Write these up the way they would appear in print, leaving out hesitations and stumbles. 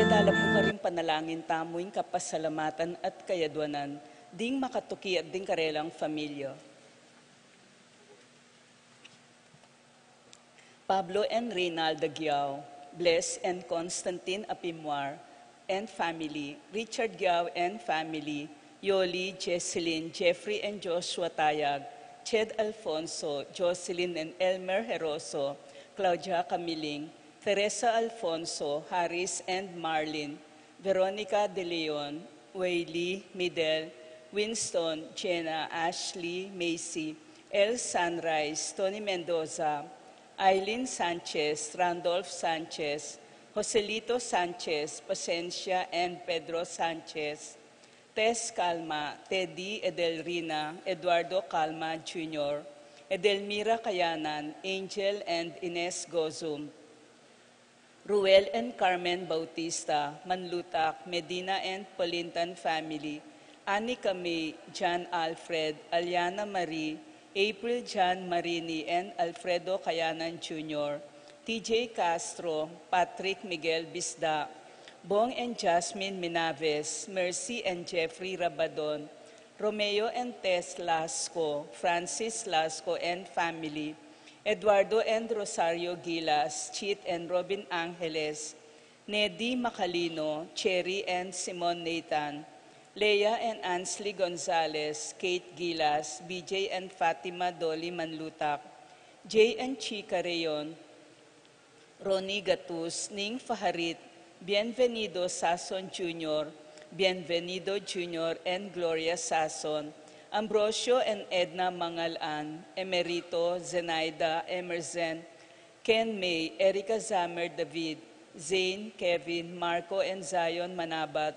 Betala po ka rin panalangin tamuing kapasalamatan at kayadwanan, ding makatuki at ding karelang familya. Pablo and Reynalda Giao, Bless and Constantine Apimwar and family, Richard Giao and family, Yoli, Jesselyn, Jeffrey and Joshua Tayag, Ched Alfonso, Jocelyn and Elmer Heroso, Claudia Camiling, Teresa Alfonso, Harris and Marlin, Veronica De Leon, Wayley, Midel, Winston, Jenna, Ashley, Macy, El Sunrise, Tony Mendoza, Eileen Sanchez, Randolph Sanchez, Joselito Sanchez, Pasencia and Pedro Sanchez, Tess Calma, Teddy Edelrina, Eduardo Calma Jr., Edelmira Kayanan, Angel and Ines Gozum, Ruel and Carmen Bautista, Manlutak, Medina and Polintan family, Anika May, John Alfred, Aliana Marie, April John Marini and Alfredo Kayanan Jr., TJ Castro, Patrick Miguel Bisda, Bong and Jasmine Minaves, Mercy and Jeffrey Rabadon, Romeo and Tess Lasco, Francis Lasco and family, Eduardo and Rosario Gilas, Chit and Robin Angeles, Nedy Macalino, Cherry and Simon Nathan, Leah and Ansley Gonzalez, Kate Gilas, BJ and Fatima Dolly Manlutak, Jay and Chica Rayon, Ronnie Gatus, Ning Faharit, Bienvenido Sason Jr., Bienvenido Jr. and Gloria Sason, Ambrosio and Edna Mangalan, Emerito, Zenaida, Emerson, Ken May, Erica Zamer David, Zane, Kevin, Marco and Zion Manabat,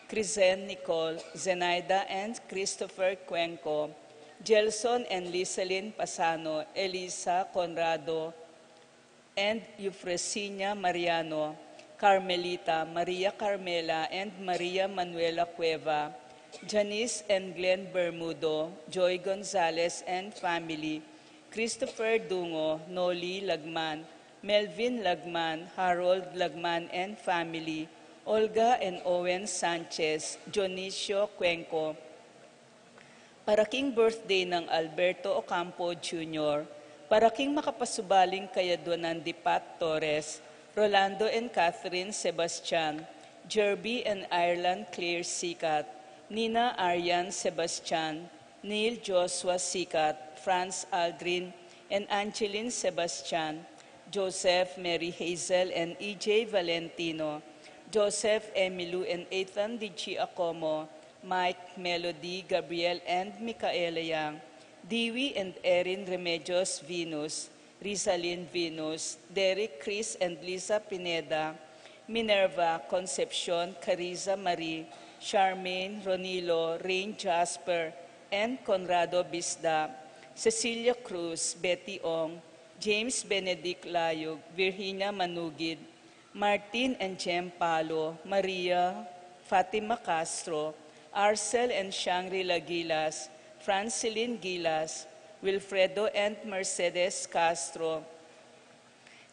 Crizen Nicole, Zenaida and Christopher Cuenco, Gelson and Liselyn Pasano, Elisa Conrado, and Eufresina Mariano, Carmelita, Maria Carmela, and Maria Manuela Cueva, Janice and Glenn Bermudo, Joy Gonzalez and family, Christopher Dungo, Noli Lagman, Melvin Lagman, Harold Lagman and family, Olga and Owen Sanchez, Dionisio Cuenco. Paraking birthday ng Alberto Ocampo Jr., paraking makapasubaling kayadwanan di Pat Torres, Rolando and Catherine Sebastian, Jerby and Ireland Claire Sikat, Nina Arian Sebastian, Neil Joshua Sikat, Franz Aldrin and Angeline Sebastian, Joseph Mary Hazel and EJ Valentino, Joseph Emilu and Ethan D. Acomo, Mike, Melody, Gabriel and Micaela Yang, Dewey and Erin Remedios Venus, Rizalyn Venus, Derek, Chris and Lisa Pineda, Minerva, Concepcion, Cariza Marie, Charmaine, Ronilo, Rain Jasper, and Conrado Bisda, Cecilia Cruz, Betty Ong, James Benedict Layog, Virginia Manugid, Martin and Jem Palo, Maria, Fatima Castro, Arcel and Shangri-La Gilas, Francilyn Gilas, Wilfredo and Mercedes Castro,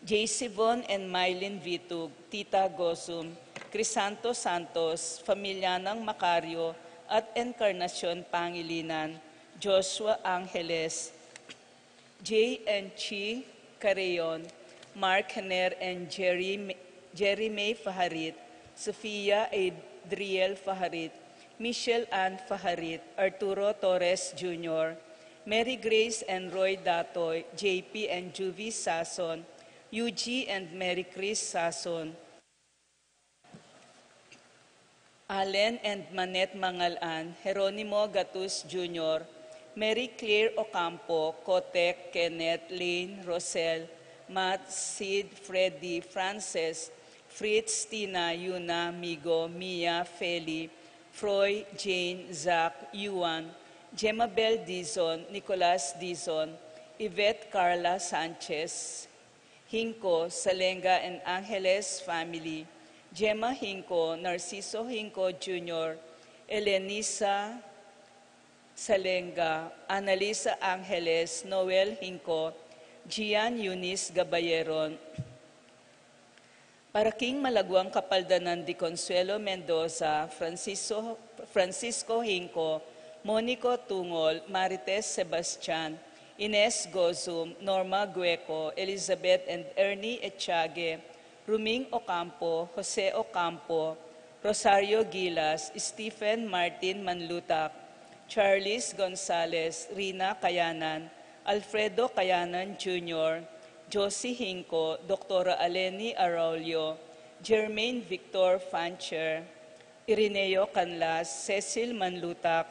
J.C. Von and Mylene Vitug, Tita Gosum, Crisanto Santos, Familyanang Macario at Encarnacion Pangilinan, Joshua Angeles, J. and Chi Carreon, Mark Haner and Jerry May Faharit, Sofia Adriel Faharit, Michelle Ann Faharit, Arturo Torres Jr., Mary Grace and Roy Datoy, JP and Juvie Sason, UG and Mary Chris Sason, Allen and Manette Mangalan, Jeronimo Gatus Jr., Mary Claire Ocampo, Kotek, Kenneth, Lane, Rosel, Matt, Sid, Freddy, Frances, Fritz, Tina, Yuna, Migo, Mia, Feli, Froy, Jane, Zach, Yuan, Gemabel Dizon, Nicolas Dizon, Yvette Carla Sanchez, Hinko, Salenga and Angeles family, Gemma Hinko, Narciso Hinko Jr., Elenisa Salenga, Annalisa Angeles, Noel Hinko, Gian Eunice Gabayeron, Para King Malagwang Kapaldanan Di Consuelo Mendoza, Francisco Hinco, Monico Tungol, Marites Sebastian, Ines Gozum, Norma Gueco, Elizabeth and Ernie Echage, Ruming Ocampo, Jose Ocampo, Rosario Gilas, Stephen Martin Manlutak, Charles Gonzalez, Rina Kayanan, Alfredo Kayanan Jr., Josie Hinco, Dr. Aleni Arroyo, Jermaine Victor Fancher, Irineo Canlas, Cecil Manlutak,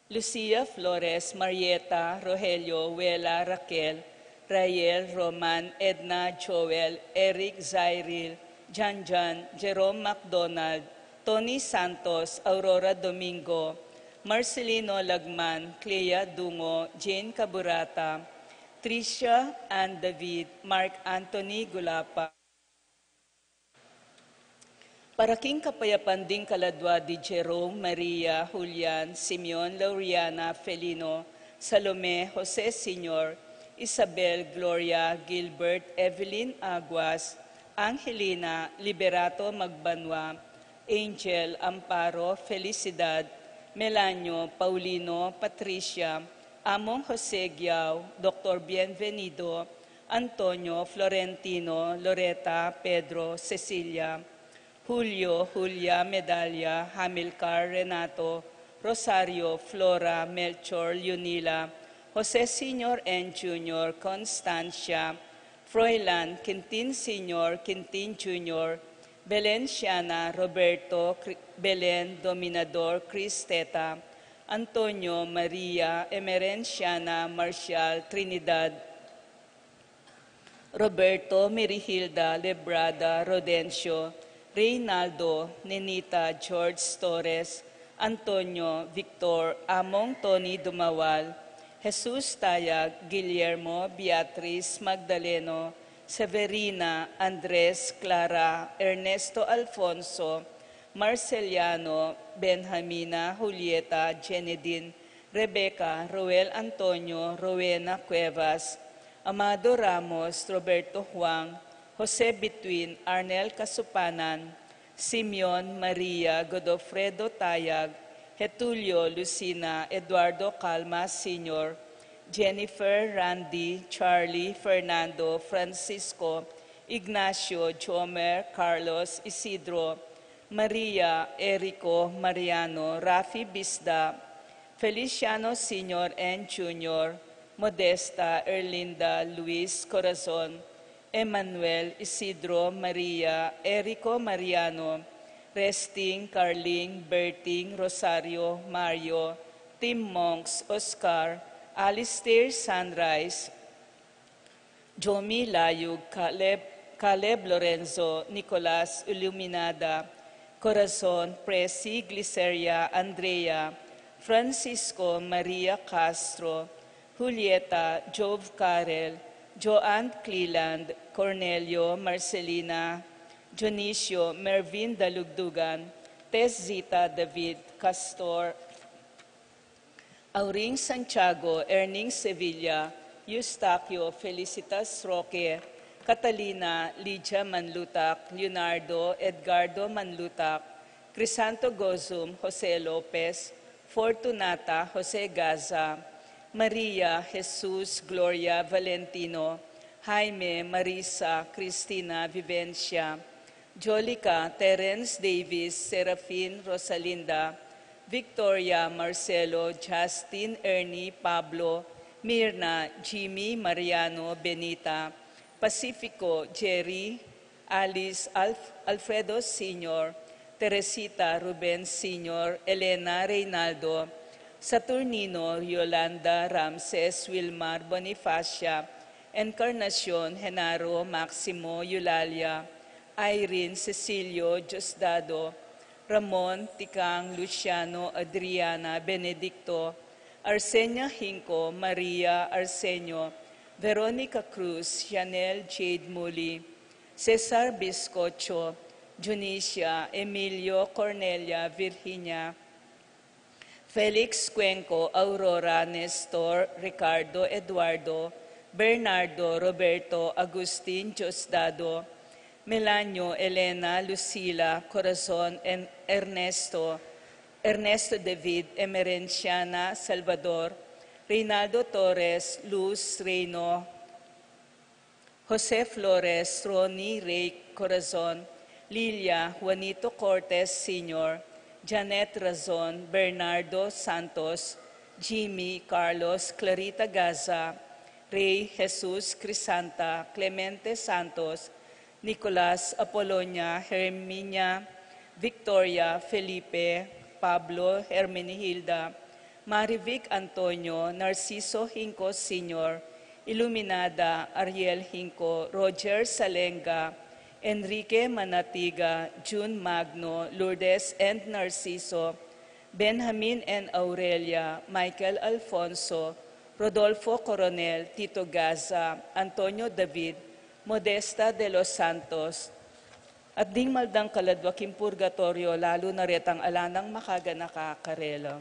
Lucia Flores, Marieta, Rogelio, Wela, Raquel, Rael, Roman, Edna, Joel, Eric, Zairil, Janjan, Jerome McDonald, Tony Santos, Aurora Domingo, Marcelino Lagman, Clea Dungo, Jane Caburata, Tricia Ann David, Mark Anthony Gulapa. Para King Kapayapan Ding Kaladwa di Jerome, Maria, Julian, Simeon, Lauriana, Felino, Salome, Jose Sr., Isabel, Gloria, Gilbert, Evelyn Aguas, Angelina, Liberato Magbanwa, Angel, Amparo, Felicidad, Melanio, Paulino, Patricia, Among Jose Giao, Dr. Bienvenido, Antonio, Florentino, Loreta, Pedro, Cecilia, Julio, Julia, Medalla, Hamilcar, Renato, Rosario, Flora, Melchor, Leonila, Jose Sr. and Jr., Constancia, Froilan, Quintin Sr., Quintin Jr., Belenciana, Roberto, Belen, Dominador, Cristeta, Antonio, Maria, Emerenciana, Marcial, Trinidad, Roberto, Merihilda, Lebrada, Rodencio, Reynaldo, Nenita, George Torres, Antonio, Victor, Among Tony Dumawal, Jesus Tayag, Guillermo, Beatriz, Magdaleno, Severina, Andres, Clara, Ernesto Alfonso, Marceliano, Benjamina, Julieta, Jenedine, Rebecca, Roel Antonio, Rowena Cuevas, Amado Ramos, Roberto Juan, Jose Bituin, Arnel Kasupanan, Simeon, Maria, Godofredo Tayag, Getulio, Lucina, Eduardo Calma Sr., Jennifer, Randy, Charlie, Fernando, Francisco, Ignacio, Jomer, Carlos, Isidro, Maria, Erico, Mariano, Rafi Bisda, Feliciano Sr. and Jr., Modesta, Erlinda, Luis Corazon, Emmanuel, Isidro, Maria, Erico Mariano, Resting, Carling, Berting, Rosario, Mario, Tim Monks, Oscar, Alistair Sunrise, Jomi Layug, Caleb Lorenzo, Nicolas Iluminada, Corazon, Presi, Gliceria, Andrea, Francisco, Maria Castro, Julieta, Jove Carel, Joanne Cleland, Cornelio, Marcelina, Dionisio, Mervin Dalugdugan, Tess Zita David, Castor, Auring Santiago, Erning Sevilla, Eustaquio, Felicitas Roque, Catalina, Lydia Manlutak, Leonardo, Edgardo Manlutak, Crisanto Gozum, Jose Lopez, Fortunata, Jose Gaza, Maria, Jesus, Gloria, Valentino, Jaime, Marisa, Cristina, Vivencia, Jolica, Terence Davis, Serafin, Rosalinda, Victoria, Marcelo, Justin, Ernie, Pablo, Mirna, Jimmy, Mariano, Benita, Pacifico, Jerry, Alice, Alfredo Sr., Teresita, Ruben Sr., Elena, Reynaldo, Saturnino, Yolanda, Ramses, Wilmar, Bonifacia, Encarnacion, Genaro, Maximo, Eulalia, Irene, Cecilio, Diosdado, Ramon, Tikang, Luciano, Adriana, Benedicto, Arsenia Hinco, Maria, Arsenio, Veronica Cruz, Chanel Jade Muli, Cesar Biscocho, Junicia, Emilio, Cornelia, Virginia, Felix Cuenco, Aurora, Nestor, Ricardo, Eduardo, Bernardo, Roberto, Agustin, Diosdado, Melanio, Elena, Lucila, Corazon, and Ernesto, Ernesto David, Emerenciana, Salvador, Reynaldo Torres, Luz Reyno, Jose Flores, Ronnie Ray Corazon, Lilia, Juanito Cortez Sr., Janet Razon, Bernardo Santos, Jimmy, Carlos, Clarita Gaza, Ray Jesus Crisanta, Clemente Santos, Nicolas Apolonia, Herminia, Victoria, Felipe, Pablo, Hermenihilda, Marivic Antonio, Narciso Hinco Sr., Iluminada, Ariel Hinco, Roger Salenga, Enrique Manatiga, June Magno, Lourdes and Narciso, Benjamin and Aurelia, Michael Alfonso, Rodolfo Coronel, Tito Gaza, Antonio David, Modesta de los Santos, at ding maldang kaladwaking purgatorio, lalo na retang alanang makaganaka karela.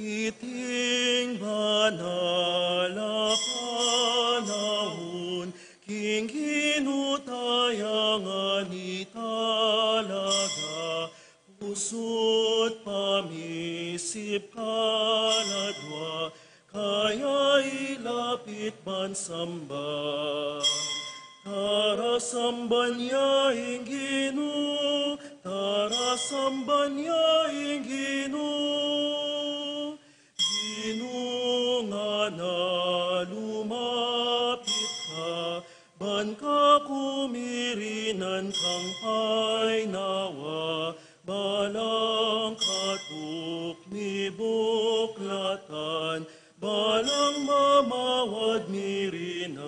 Iting banal na panahon, king ginutayangan italaga, puso't pamisip kaladwa, kaya ilapit man samba. Tara samban niya Ginoo, tara samban niya Ginoo. Ginoo nga na lumapit ka, ban ka kumirinan kang painawa, balang katuk ni buklatan, balang mamawad mirinan.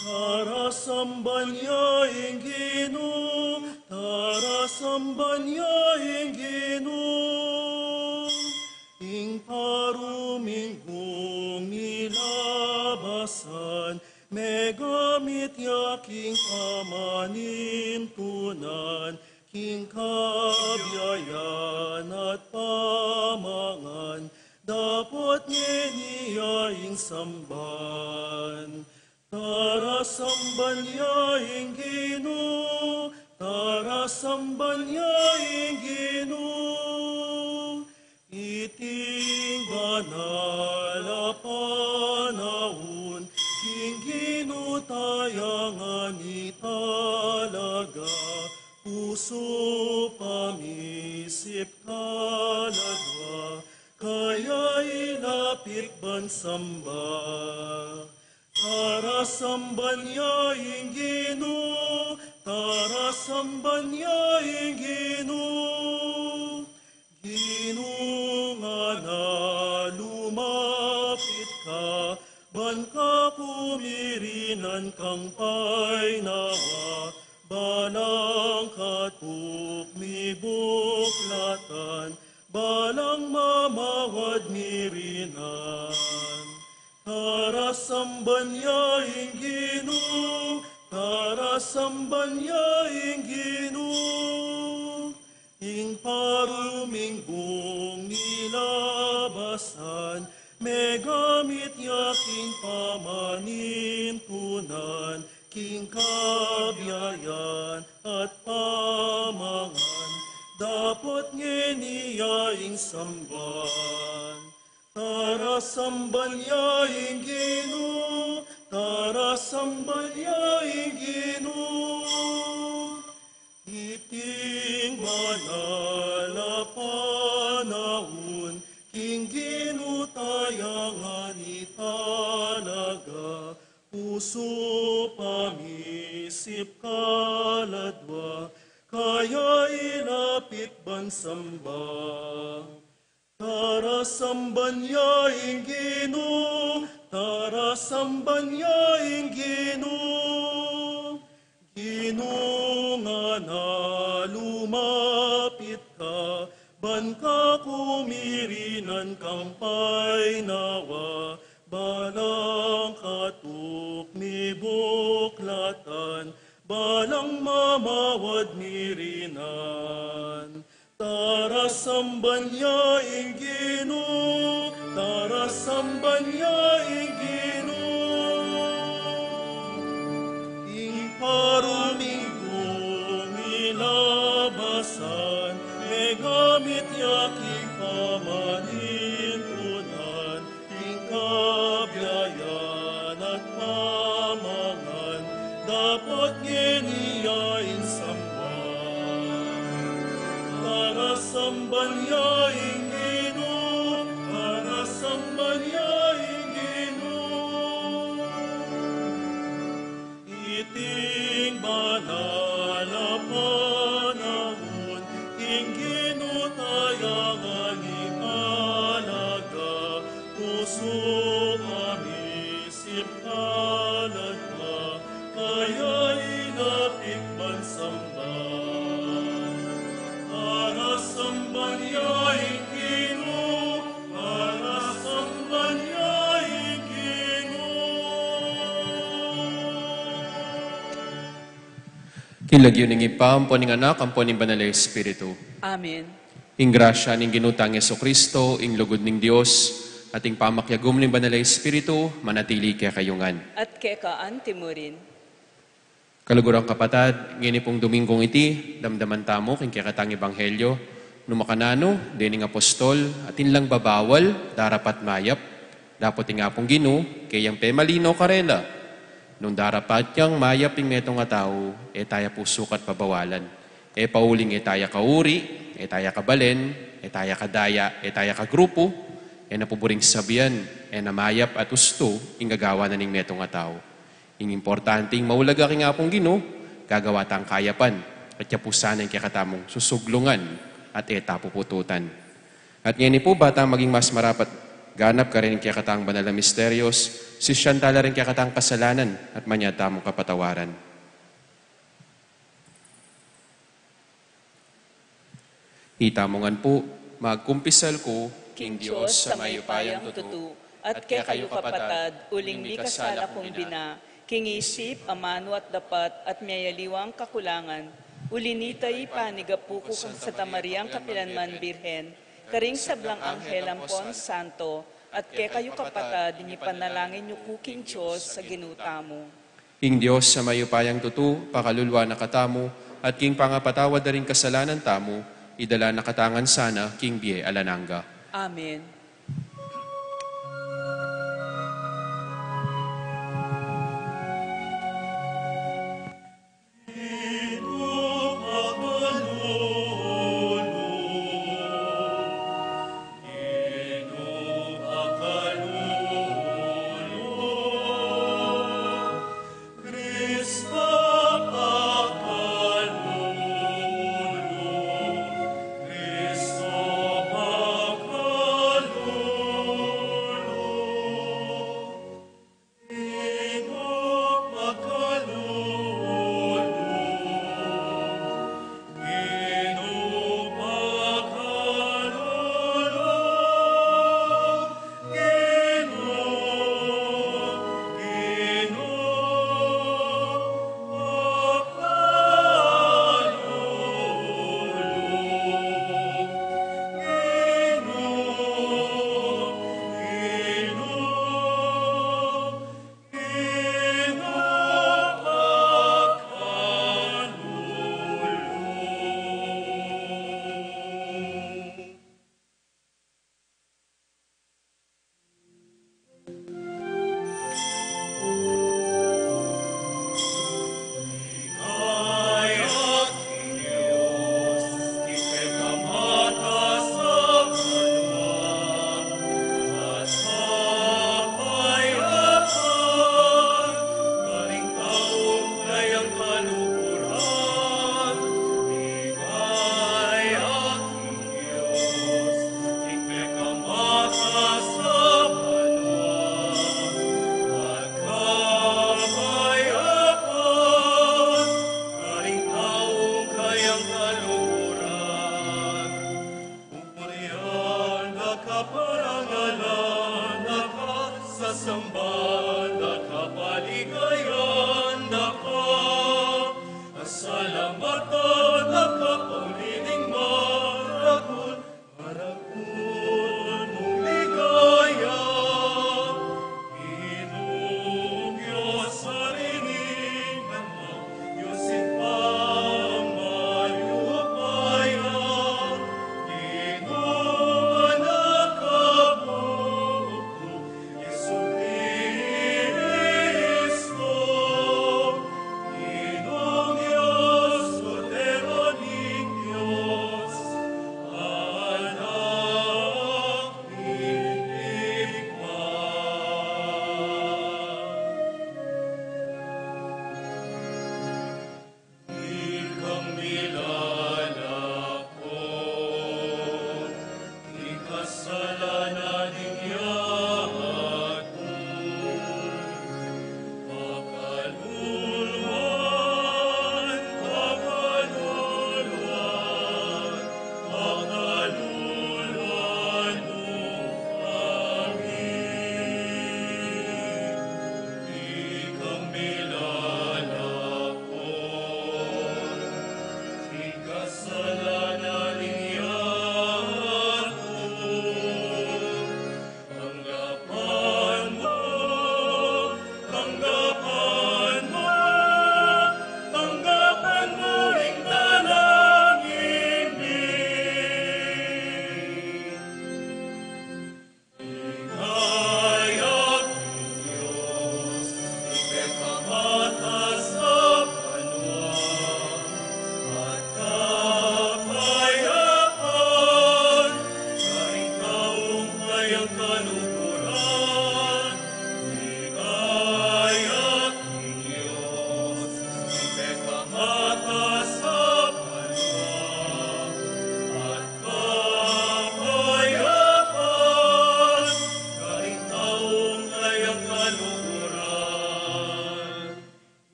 Tara samban niya Ginoo, tara samban niya Ginoo. Ing parumingkong nilabasan, megamit yaking pamanintunan, king kabiyayan at pamangan, dapat niya ing samban. Tara samban niya ing Ginoo, tara samban niya ing Ginoo. Iting banal na panahon, king ginutayangan italaga, puso pamisip kaladwa, kaya ilapit ban samba. Tara samban niya ing Ginoo, tara samban niya ing Ginoo. Ginoo nga na lumapit ka, ban ka kumirinan kang painawa, balang katuk mi buklatan, balang mamawad mirinan. Tara samban niya ing Ginoo, tara samban niya ing Ginoo. Ing paruminggong nilabasan, megamit yaking pamanintunan, king kabiyayan at pamangan, dapat ngeniya ing samban. Tara samban niya ing Ginoo, tara samban niya ing Ginoo. Iting banal na panahon, king ginutayangan italaga, puso pamisip kaladwa, kaya ilapit ban samba. Tara samban niya ing Ginoo, tara samban niya ing Ginoo. Ginoo nga na lumapit ka, ban ka kumirinan kang painawa, balang katuk ni buklatan, balang mamawad mirinan. Tara samban niya ing Ginoo, tara samban niya ing Ginoo. Ing parumingkong nilabasan, megamit yaking pamanintunan, ing kabiyayan at pamangan, dapat ngeniya ing samban. Tara samban niya ing Ginoo, tara samban niya ing Ginoo. Iting banal na panahon, king ginutayangan italaga, puso pamisip kaladwa, kaya ilapit man samban. Tara samban niya ing Ginoo, tara samban niya ing Kilagyo ning ipam, poning anak, ang poning banal na Espiritu. Amen. Ing grasya ning ginutang Yesu Kristo, ing lugod ning Dios, ating pamakyagom ning banal na Espiritu, manatili kaya kayungan. At kekaan timurin. Kalugurang kapatad, ngini pong Domingong iti, damdaman tamo king kikatang Ebanghelyo, numakanano, dining apostol, atin lang babawal, darapat mayap, dapat nga pong ginu, kayang pemalino karela. Nung darapat yang mayap ing metong nga tao, taya po sukat pabawalan. Pauling taya kauri, taya kabalen, taya kadaya, taya kagrupo, napuburing sabihan, namayap at usto, ing gagawa na ning metong nga tao. Ing importante, maulaga ki nga pong gino, gagawa tang kayapan, at yapusan ang kakatamong susuglungan at pupututan. At ngayon po bata maging mas marapat, ganap ka rin kayakatang banal na misteryos, sisyantala rin kayakatang kasalanan at manyatamong kapatawaran. Itamongan po, magkumpisal ko, King Diyos sa mayupayang tutu, at kaya kayo kapatad, uling di kasala kong bina, king isip, amano at dapat, at mayaliwang kakulangan, ulinitay panigapukuk sa Tamariang Kapilanman Birhen, karing sablang Anghel Ampon Santo, at kaya kayo kapatad, inipanalangin niyo kuking Diyos sa ginutamo. King Diyos sa mayupayang tutu, pakalulwa na katamo, at king pangapatawad na rin kasalanan tamo, idala na katangan sana, king Bie Alananga. Amen.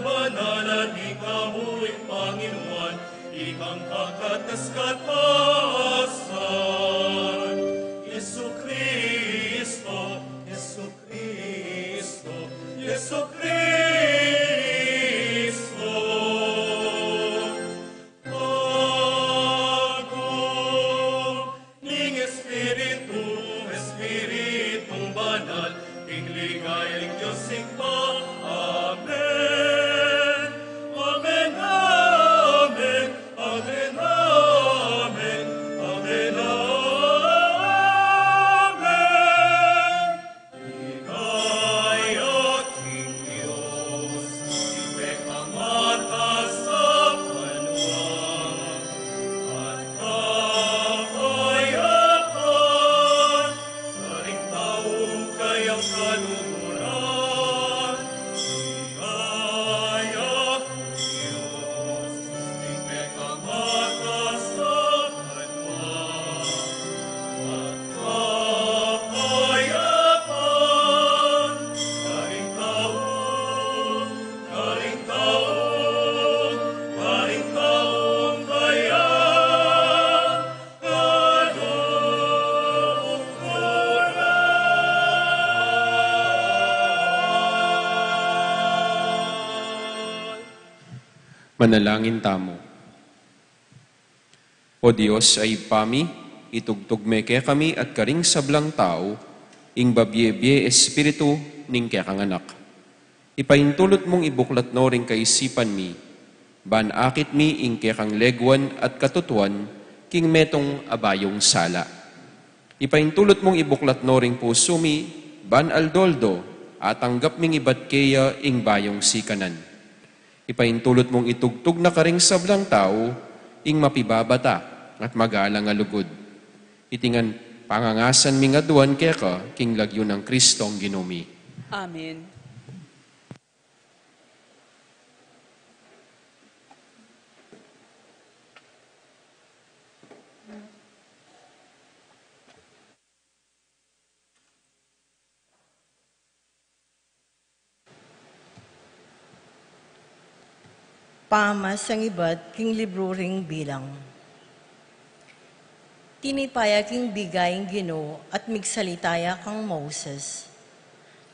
banal at ikamu'y Panginoon, ikang kakatas-katasan. Yesu Kristo, Yesu Kristo, Yesu Kristo. Ako ning Espiritu, Espiritu banal, ing ligayang Diyos sigma. Amen. Amen, amen, amen, amen, amen, amen. Ligaya king Diyos, ibig ang mata sa kanwa, at kapayapan, karing taong kayang kalumuran. Ligaya Diyos, ibig ang mata sa kanwa, at kapayapan, karing taong, karing taong, karing taong kayang kalumuran. Manalangin tamo. O Diyos ay pami, itugtugme kaya kami at karing sablang tao, ing babye-bye espiritu ning kaya kang anak. Ipaintulot mong ibuklat no ring kaisipan mi, ban akit mi ing kaya kang legwan at katutuan, king metong abayong sala. Ipaintulot mong ibuklat no ring puso mi, ban aldoldo, at tanggap ming ibat kaya ing bayong sikanan. Ipaintulot mong itugtog na karing sablang tao, ing mapibabata at magalang alugod. Itingan pangangasan mi nga duwan kaya ka, king lagyo ng Kristong ginumi. Amen. Pamas ang ibad king libro ring bilang. Tinipaya king bigaying Ginoo at migsalitaya kang Moses.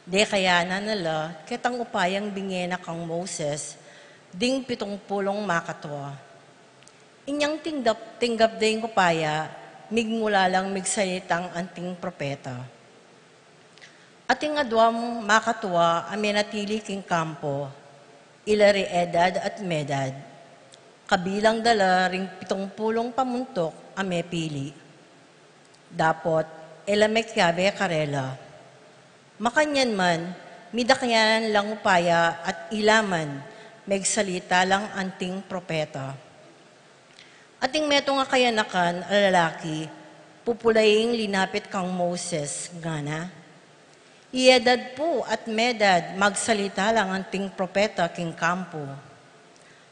De kaya na nala ketang upayang bingena kang Moses, ding 70 makatwa. Inyang tinggap ding upaya, migmula lang migsalitang anting propeta. Ating adwam makatwa amenatili king kampo, ilari edad at medad. Kabilang dala ring 70 pamuntok ame pili. Dapot, elamekyabe karela. Makanyan man, midakyanan lang upaya at ilaman, megsalita lang anting propeta. Ating meto nga kayanakan, alalaki, pupulaying linapit kang Moses, ngana. Iedad po at medad, magsalita lang anting propeta king kampo.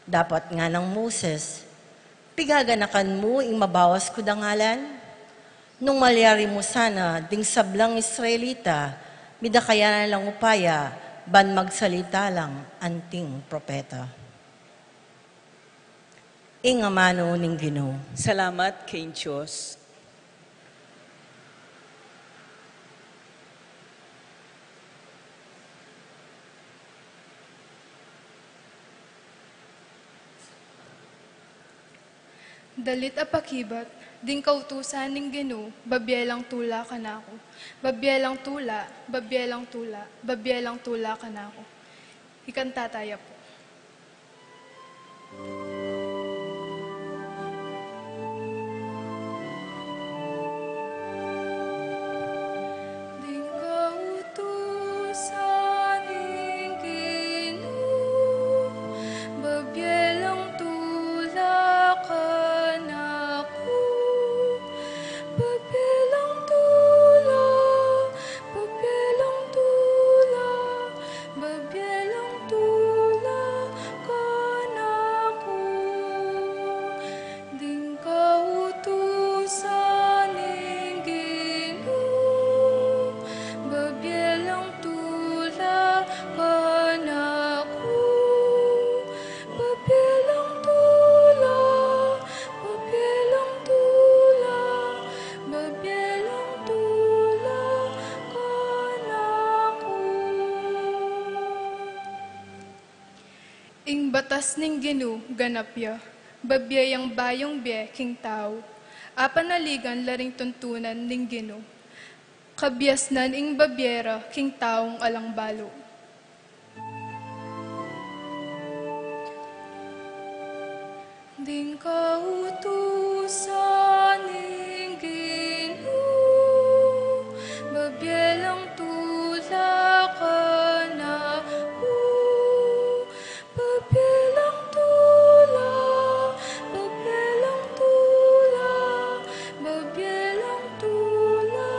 Dapat nga ng Moses, pigaganakan mo ing mabawas ko dangalan? Nung malyari mo sana, ding sablang Israelita, midakaya lang upaya, ban magsalita lang anting propeta. Ingamano ning Ginoo. Salamat kay Diyos. Dalit apakibat, ding kautusan ning Ginoo, babyelang tula kanako. Babyelang tula, babyelang tula, babyelang tula kanako. Ikanta tayo po. Ding kautusan ning Ginoo, babyelang tula kanako. Babyelang tula, babyelang tula, babyelang tula kanako. ing batas ning Ginu ganapya, babyayang bayong biye king tao, apanaligan laring tuntunan ning Ginu, kabyasnan ing babyera king taong alangbalo. Ding kautusan ning Ginu, babyelang tula ka na po. Babyelang tula, babyelang tula, babyelang tula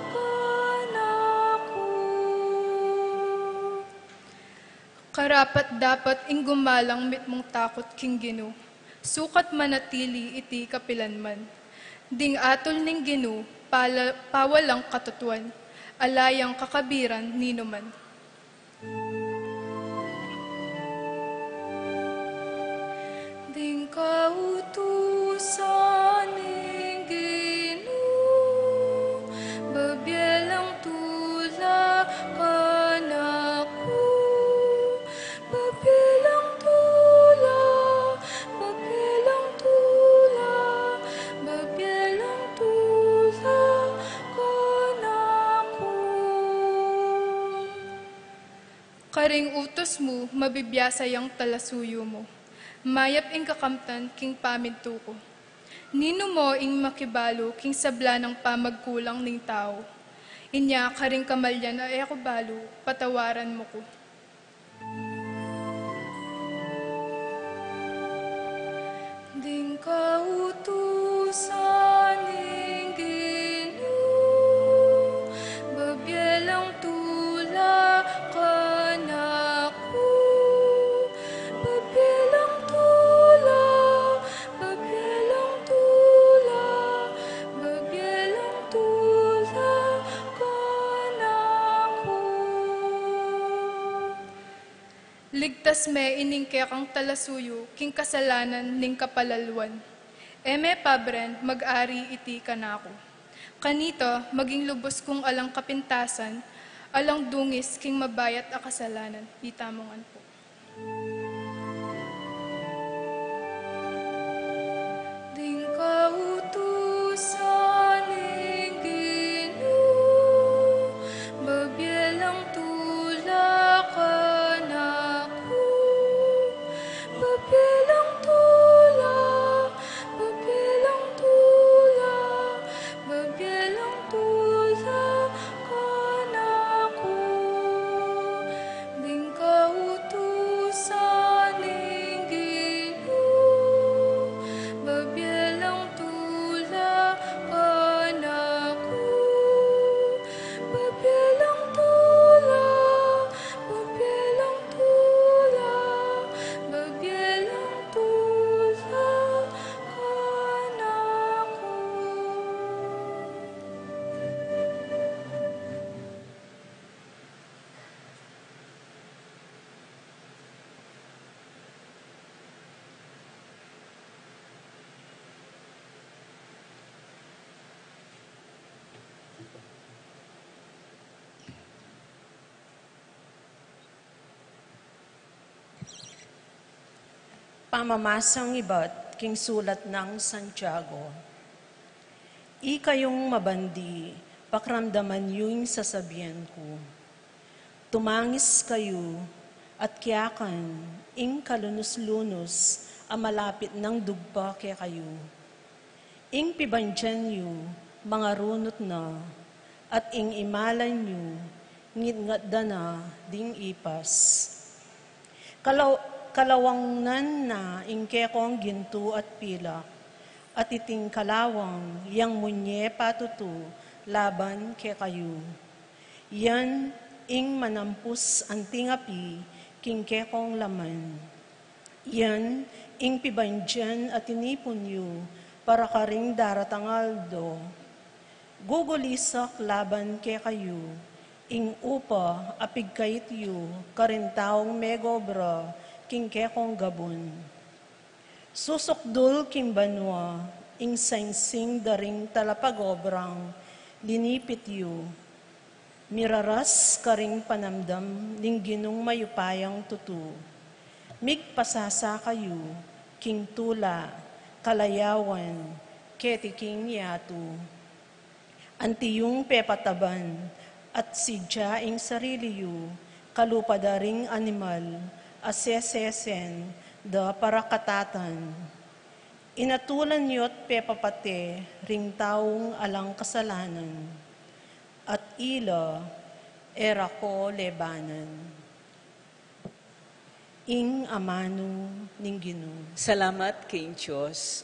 ka na po. Karapat dapat ing gumalang mit mong takot king Ginu, sukat manatili iti kapilanman. Ding atol ning Ginu, pawalang katutuan, alayang kakabiran ninuman. Ding kautusan ning Ginu, babyelang tula ka na ko. Babyelang tula, babyelang tula, babyelang tula ka na ko. Karing utos mo, mabibiyasay ang talasuyo mo. Mayap ing kakamtan king paminto ko. Nino mo ing makibalo king sabla ng pamagkulang ning tao. Inya karing kamalyan ay ako balo, patawaran mo ko. Ding kautusan ning Ginu, babyelang tula ka na ko. Babyelang tula, babyelang tula, babyelang tula ka na ko. Ligtas me ining kang talasuyo, king kasalanan ning kapalalwan. Eme pabren, mag-ari iti kanako. Kanito, maging lubos kong alang kapintasan, alang dungis king mabayat a kasalanan. Itamongan po. Ding kautusan ning Ginu, babyelang tula ka na ko. Babyelang tula, babyelang tula, babyelang tula ka na ko. Ding kautusan ning Ginu, babyelang tula ka na ko. Babyelang tula, babyelang tula, babyelang tula ka na ko. Pamamasang iba't king sulat ng Santiago. Ikayong mabandi, pakramdaman yung sasabihan ko. Tumangis kayo at kiyakan, ing kalunos-lunos, ang malapit ng dugpa kaya kayo. Ing pibandyan nyo, mga runot na, at ing imalan nyo, ngit-ngat na, ding ipas. Kalawangnan na ingkekong ginto at pilak, at iting kalawang yang munye patutu laban ke kayo. Yan ing manampus ang tingapi kingkekong laman. Yan ing pibandyan at inipon yu para karing daratangaldo. Gugulisak laban ke kayo, ing upa apigkait yu karintaong megobra kingkekong gabon. Susukdul kimbanwa, ing sainsing daring talapagobrang, linipit yu. Miraras karing panamdam, ning ginong mayupayang tutu. Migpasasa kayo, king tula, kalayawan, keti king yatu. Antiyong pepataban, at si jaing sariliyo, kalupadaring animal, asesesen, da parakatatan. Inatulan niyo't pepapate, ring taong alang kasalanan, at ila, era ko lebanan. Ing amano ning Ginoo. Salamat King Diyos.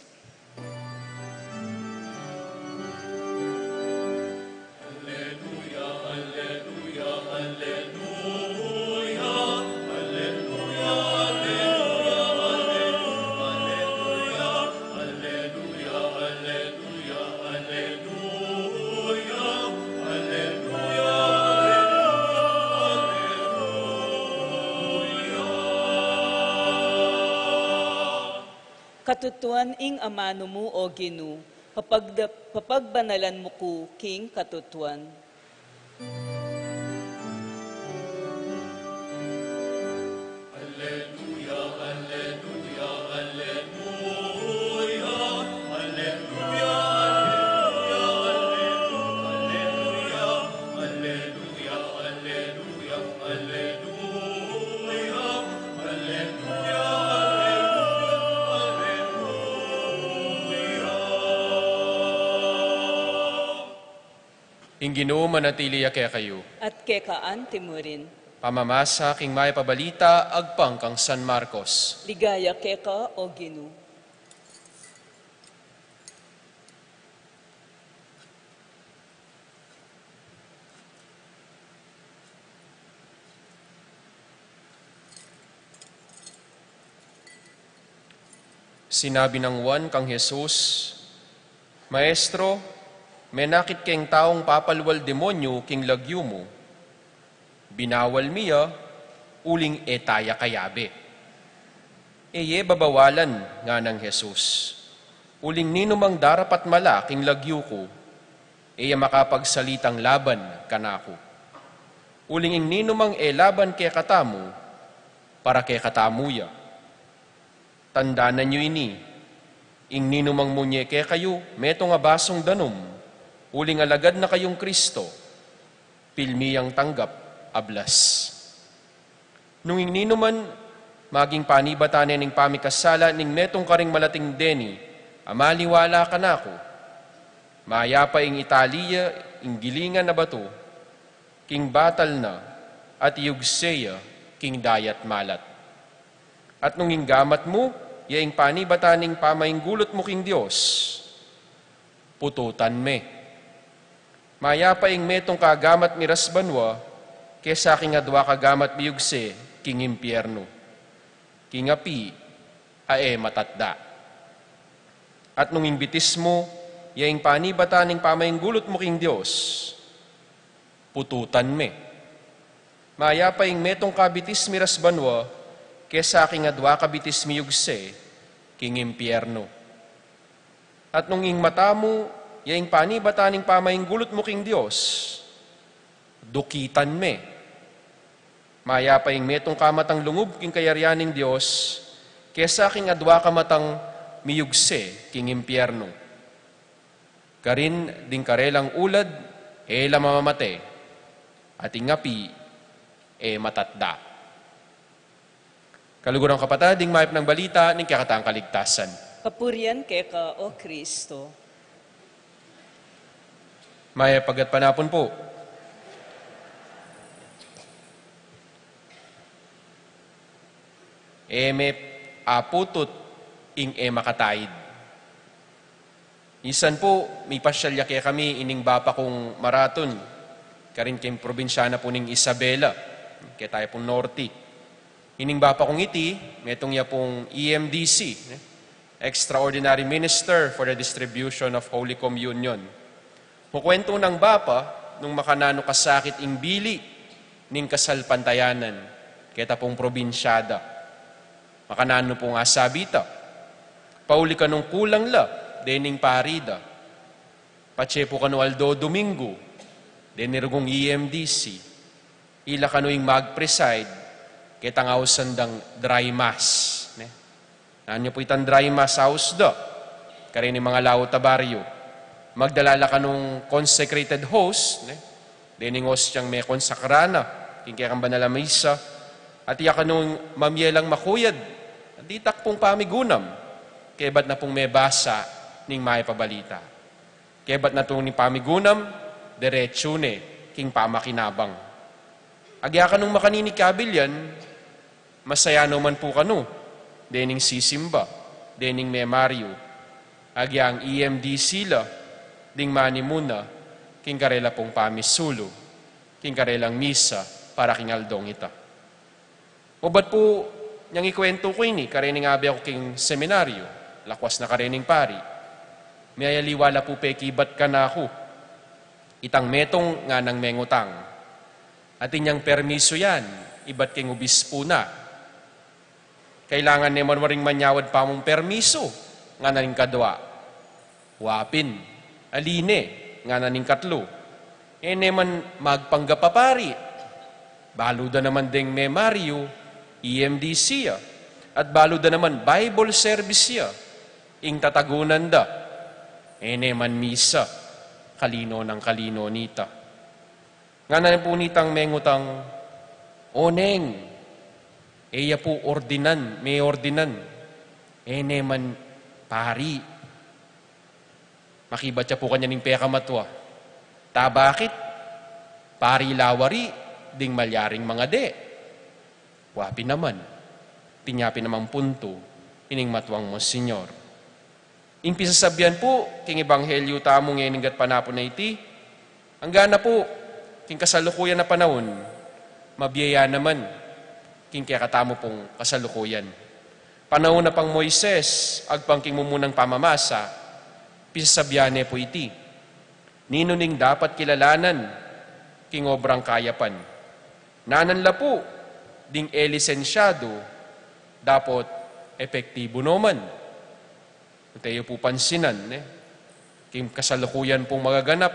Katutuan ing amano mo, O Ginoo, papagbanalan mo ko, King Katutuan. Ing Ginoo manatili kaya kayo. At kekaan timurin. Pamamasa king may pabalita agpang kang San Marcos. Ligaya keka, O Ginoo. Sinabi ng Juan kang Jesus, Maestro, may nakit keng taong papalwal demonyo king lagyo mo. Binawal miya, uling etaya kayabe. Eye babawalan nga ng Jesus. Uling ninumang darapat mala king lagyo ko, eya makapagsalitang laban kanako. Uling ing ninumang laban kay katamu, para kay katamuya. Tandaanan nyo ini, ing ninumang munye kay kayo, meto nga basong danom, uling alagad na kayong Kristo, pilmiyang tanggap, ablas. Nung ingnino man, maging panibatanin ng pamikasala ning metong karing malating deni, amaliwala ka na ako. Maya pa ing Italia, ing gilingan na bato, king batal na, at iugseya, king dayat malat. At nung inggamat mo, yaing panibataning pamaing gulot mo king Diyos, pututan me. Maya pa ing metong kagamat miras banwa, kesa king adwa kagamat miyugse, king impyerno. King api, ae matatda. At nung imbitis mo, yaing panibataning pamaying gulot mo king Diyos, pututan me. Maya pa ing metong kabitis miras banwa, kesa king adwa kabitis miyugse, king impyerno. At nung ing mata mo, yaing panibataning pamaying gulot mo king Diyos, dukitan me. Maya pa ing metong kamatang lungub king kayaryaning Diyos, kesa king adwa kamatang miyugse king impyerno. Karin ding karelang ulad, la mamamate, at ingapi, matatda. Kalugurang kapatid, ding maip ng balita, ning kakataang kaligtasan. Kapurian keka, O Kristo. Maya pagat panapon po. May aputut ing makatayid. Isan po, may pasyalya kaya kami ining bapa kong maraton. Karin kayong probinsyana po ning Isabela. Kaya tayo pong Norte. Ining bapa kong iti, metong ya pong EMDC, Extraordinary Minister for the Distribution of Holy Communion. Mukwento ng bapa, nung makanano kasakit ing bili, ning kasalpantayanan, kaya pong probinsyada. Makanano pong asabita. Pauli ka nung kulang la, dening parida. Pachepo ka no Aldo Domingo, denirugong EMDC. Ila ka no ing mag-preside, Kita nga sandang dry mass. Ne? Nanyo po itang dry mass house do. Kaya ni mga lao tabaryo. Magdalala ka nung consecrated host. Ne? Dening host siyang may konsakrana. Kaya kang banala misa. At iya ka nung mamyelang makuyad. Di takpong pamigunam. Kaya ba't na pong may basa ning may pabalita. Kaya ba't na itong ni pamigunam, diretso ne, king pamakinabang. Agya ka nung makanini kabil yan, masaya naman po kanu, dening sisimba, dening memaryo. Agya ang EMD sila, ding mani muna, king karela pong pamisulo, king karelang misa, para king aldong ita. O ba't po, niyang ikwento ko ini, karening abi ako king seminaryo, lakwas na karening pari. May ayaliwala po pekibat ka na ako. Itang metong nga ng mengutang. At inyang permiso yan, iba't king ubispo na. Kailangan naman waring manyawad pa mong permiso, nga naning kadwa. Wapin, aline, nga naning katlo. Naman magpanggapapari. Baluda naman ding memaryo, EMD siya. At baluda naman Bible service siya. Ing tatagunan da. Naman misa. Kalino ng kalino nita. Nga na po nitang mengutang, oneng, eya po ordinan, may ordinan. Naman pari. Makibat siya po kanya ning pekamatwa. Ta bakit? Pari lawari, ding malyaring mga de. Wapi naman. Tinyapi namang punto, ining matwang mo, Senyor. Ing pisasabyan po, king ebanghelyo tamong ngayon panapon na iti, hanggang na po, king kasalukuyan na panahon, mabiyaya naman, king kaya katamo pong kasalukuyan. Panahon na pang Moises, agpang king mumunang pamamasa, pisasabyan po iti. Ninuning dapat kilalanan, king obrang kayapan. Nananla po, ding elisensyado, dapat epektibo naman. Tayo po pansinan, Kim kasalukuyan pong magaganap,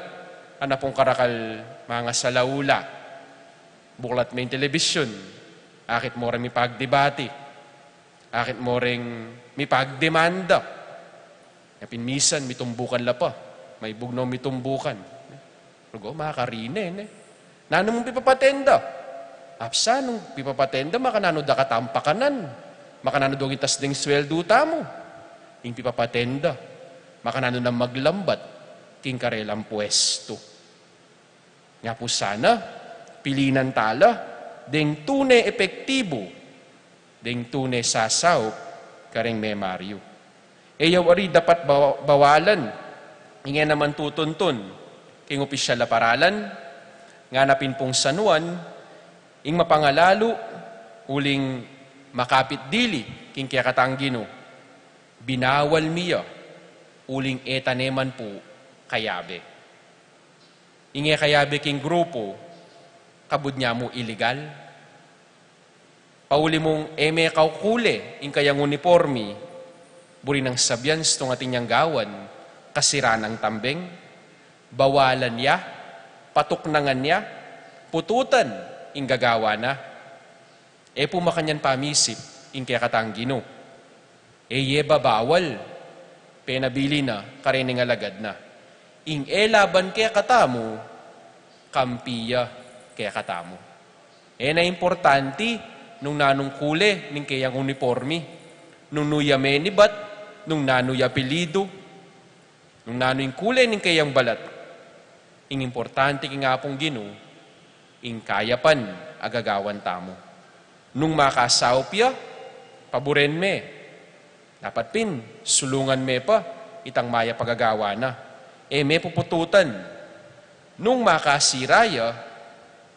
ana pong karakal mga salaula, buklat may telebisyon, akit mo rin may pagdebate, akit mo rin may pagdemanda, pinmisan, may tumbukan la pa, may bugnaw may tumbukan. Rugo, makakarine, Nano mong pipapatenda? Apsa, nung pipapatenda, makanano da katampakanan, makanano dong itas ding sweldo tamo. Ing pipapatenda, makanano na maglambat, king karelang pwesto. Nga po sana, pilinan tala, ding tunay epektibo, ding tunay sasaw, kareng memaryo. Yawari dapat bawalan, ingay naman tutuntun, king opisyal na paralan, nga napin pong sanuan, ing mapangalalo, uling makapit dili, king kaya katanggino, binawal miya, uling etaneman po kayabe. Inge kayabe king grupo, kabud niya mo illegal. Pauli mong eme kaukule, ing kayang uniforme, buri ng sabyans tong ating niyang gawan, kasira ng tambeng, bawalan niya, patuknangan niya, pututan, ing gagawa na. Pumakanyan pamisip, ing kaya katanggino. Yeba bawal, penabili na, karening alagad na. Ing laban kaya katamo, kampiya kaya katamo. Na importante, nung nanong kule, ning kayang uniforme, nung nuya menibat, nung nanuya apelido, nung nanoy kule, ning kayang balat. Ing importante nga pong gino, ing kayapan, agagawan tamo. Nung makasawpya, paboren me, dapat pin, sulungan me pa, itang maya pagagawa na. May pupututan. Nung makasiraya,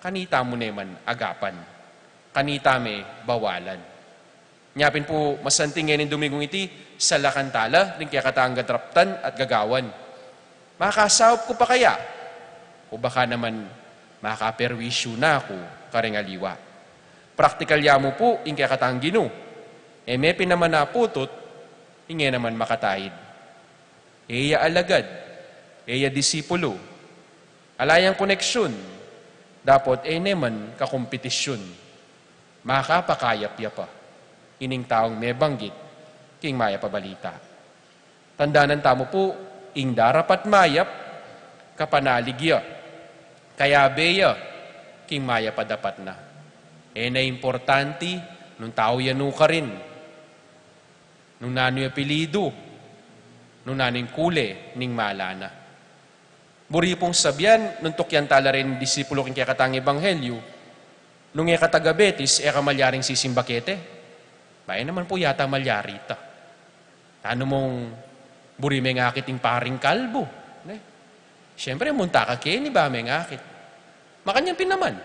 kanita mo naman agapan. Kanita me bawalan. Nyapin po, masanting ngayon dumingong iti, sa lakantala, rin kaya katangga draptan at gagawan. Makasawap ko pa kaya? O baka naman, makaperwisyo na ako, karengaliwa. Praktikal yamo po, ing kaya katanggino. May pinaman naputot, ingay naman makatahid. Eya alagad, eya disipulo, alayang koneksyon, dapat naman kakompetisyon. Makapakayap ya pa. Ining taong may banggit, king maya pabalita. Tandaanan tamo po, ing darapat mayap, kapanaligya. Kaya beya, king maya pa dapat na. Na importante, nung tao yanu ka rin. Nung nano'y apelido, nung nano'y kule, ning malana. Buri pong sabyan, nung tukyan tala rin disipulo king kaya katang ebanghelyo, nung katagabetis, kamalyaring sisimbakete. Bayan naman po yata malyari ta. Ano mong buri may ngakit yung paring kalbo? Siyempre, munta ka kini ba may ngakit? Makanyang pinaman.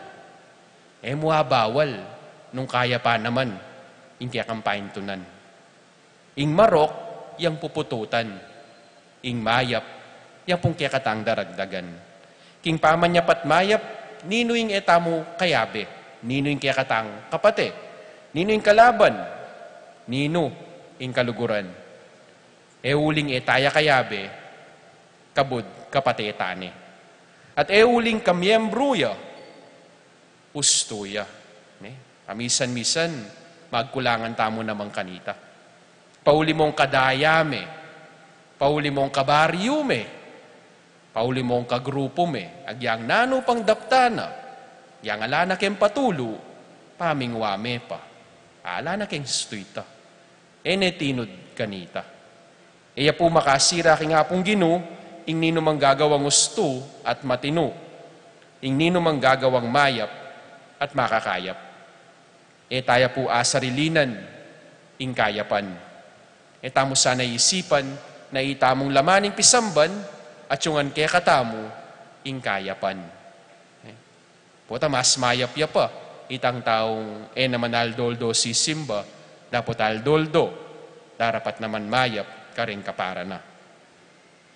Mua bawal, nung kaya pa naman, yung kaya kampain tunan. Ing marok, yung pupututan. Ing mayap, yung pong kaya katang daragdagan. King paman niya pat mayap, nino yung etamo kayabe. Nino yung kaya katang kapate. Nino yung kalaban. Nino yung kaluguran. Uling etaya kayabe, kabud kapate etane. At uling kamyembro ya, usto ya. Kamisan-misan, magkulangan tamo namang kanita. Pauli mong kadayame, pauli mong kabaryume, pauli mong kagrupo me, agyang nano pang daptana, yang alana kem patulo, pamingwame pa, alana kem stuita, tinod kanita. Iya po makasira king apong ginu, ing nino mang gagawang gusto at matino, ing nino mang gagawang mayap at makakayap. Tayo po asarilinan, ing kayapan. Tamo sana isipan, na itamong lamaning pisamban, at yungan kaya katamo, ing kayapan. Puta mas mayap ya pa, itang taong naman aldoldo si Simba, dapat aldoldo, darapat naman mayap, karing kapara na.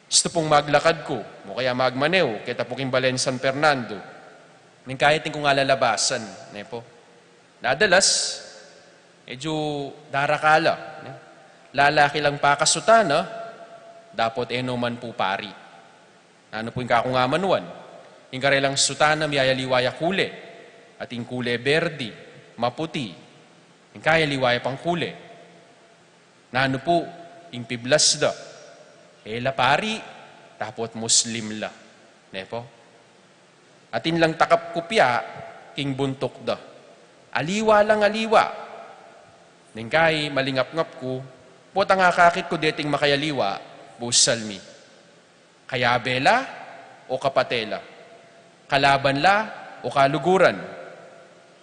Gusto pong maglakad ko, mo kaya magmanew, kita po king Balen San Fernando, ning kahit kung alalabasan, po. Nadalas, medyo darakala, lalaki lang pakasutana, dapat man po pari. Ano po yung kakungamanuan? Yung karelang sutana, miyayaliwaya kule, at yung kule berdi, maputi, yung kaya liwaya pang kule. Ano po, yung piblas da, la pari, dapat Muslim la. Nepo? Atin lang takap kupya, king buntok da. Aliwa lang aliwa. Ning kay malingap-ngap ko, puta nga kakit ko deting makayaliwa, busalmi. Kaya bela o kapatela. Kalaban la o kaluguran.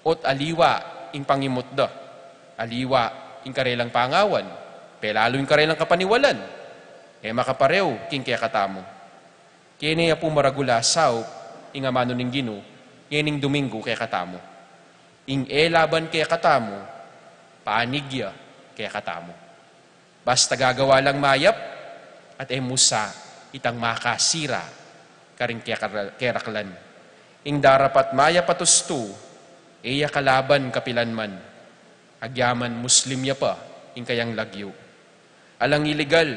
Ot aliwa ing pangimot da. Aliwa ing karelang pangawan. Pelalo ing karelang kapaniwalan. Makaparew king kaya katamo. Kaya po maragula sao ing amano ning Gino, yening Domingo kaya katamo. Ing laban kaya katamo, panigya kaya katamo. Basta gagawa lang mayap, at musa itang makasira, karing keraklan. Ing darapat mayap patusto, kalaban kapilan man. Agyaman Muslim ya pa, ing kayang lagyo. Alang illegal,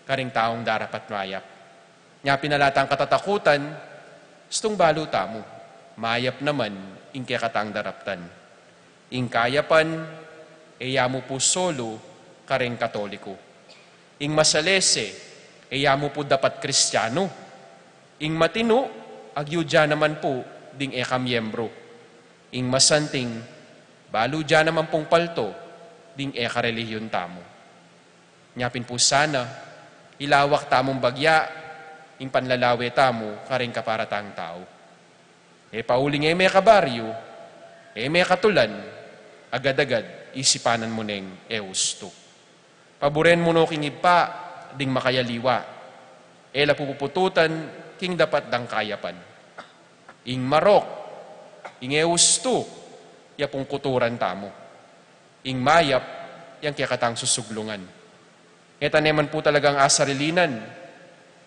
karing taong darapat mayap. Nga pinalatang katatakutan, stong balo tamo, mayap naman, ing kaya katang daraptan. Ing kayapan, mo po solo, karing katoliko. Ing masalese, mo po dapat kristyano. Ing matino, agyudya naman po, ding kamyembro. Ing masanting, balo dya naman pong palto, ding karelihiyon tamo. Nyapin po sana, ilawak tamong bagya, ing panlalawe tamo, karing kaparatang tao. Pauling may kabaryo, may katulan, agad-agad, isipanan mo neng eusto. Paboren mo no king ipa, ding makayaliwa. La pupututan, king dapat dang kayapan. Ing marok, ing eusto, yapong kuturan tamo. Ing mayap, yang kaya katang susuglungan. Eta naman po talagang asarilinan,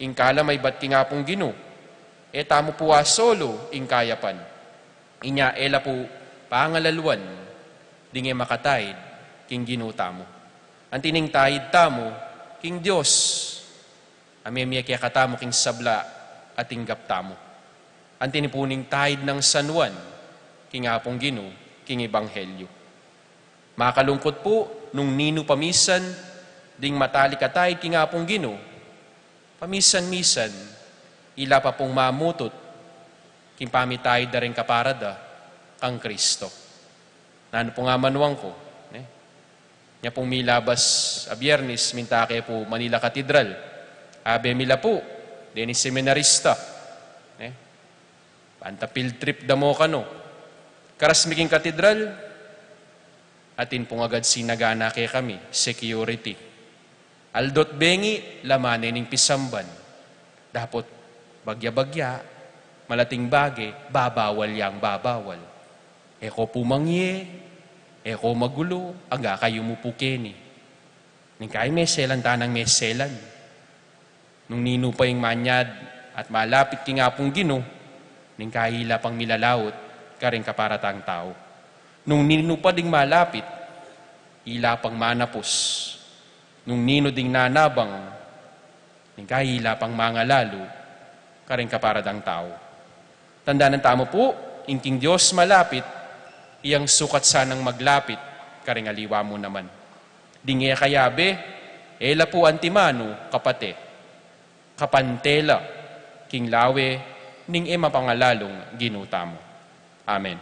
ing kala may bat kingapong Gino. Tamo po solo, ing kayapan. Inya, ela po pangalaluan, ding makatayid, king Gino tamo. Antining tayid tamo, king Diyos, amemya kaya katamo king sabla at tinggap tamo. Antinipuning tayid ng San Juan, king apong Gino, king ebanghelyo. Makalungkot po, nung nino pamisan, ding matalik atay king apong Ginoo, pamisan-misan, ila pa pong mamutot, king pamitay da rin kaparada, kang Kristo. Nano po nga manuang ko, niya pong milabas a Biyernes, mintake po Manila Katedral. Abe mila po, dini seminarista. Panta field trip damo kano. Karasmiking katedral, atin pong agad sinagana kay kami, security. Aldot bengi, lamane ning pisamban. Dapot bagya-bagya, malating bage, babawal yang babawal. Eko pumangye, eko magulo, aga kayo mo pukeni. Ning kay meselan tanang meselan. Nung nino pa yung manyad at malapit ki nga pong Ginoo, ning kahila pang milalawot, karing kaparatang tao. Nung nino pa ding malapit, ila pang manapos. Nung nino ding nanabang, ning kahila pang mangalalo, karing kaparatang tao. Tandaan ng tamo po, inking Diyos malapit, iyang sukat sanang maglapit, karing aliwa mo naman. Dinge kayabe, ela po antimano, kapate, kapantela, king lawe, ning mapangalalong ginutamo. Amen.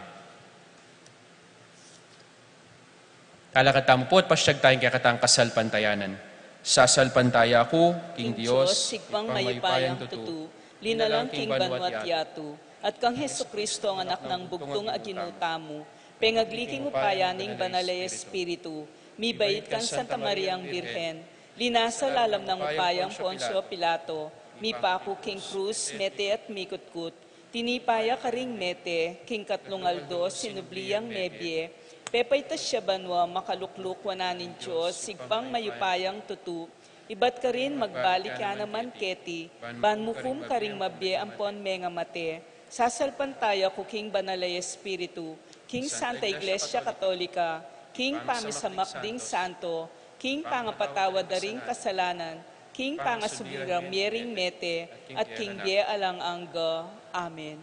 Kalakatamo po at pasyag tayong kakatang kasalpantayanan. Sasalpantaya ako, king Diyos, sigpang mayupayang tutu, linalang king banwat yatu, at kang Heso Kristo ang anak ng bugtong aginutamo, pengagliking upayaning banalay Espiritu, mibait kang Santa Mariang Birhen, linasa lalam ng upayang Poncio Pilato, mipaku king Cruz, mete at mikutkut, tinipaya karing mete, king Katlong Aldo, sinubliyang nebye, pepay tasya banwa, makalukluk wananin Diyos, sigpang mayupayang tutu, ibat ka rin magbalik ka naman keti, banmukum karing mabye ampon menga mate, sasalpantaya ko king banalay Espiritu, king Santa Iglesia Katolika, king pamisamak ding santo, king pangapatawad da ring kasalanan, king pangasubirang miering mete, at king bie alang angga. Amen.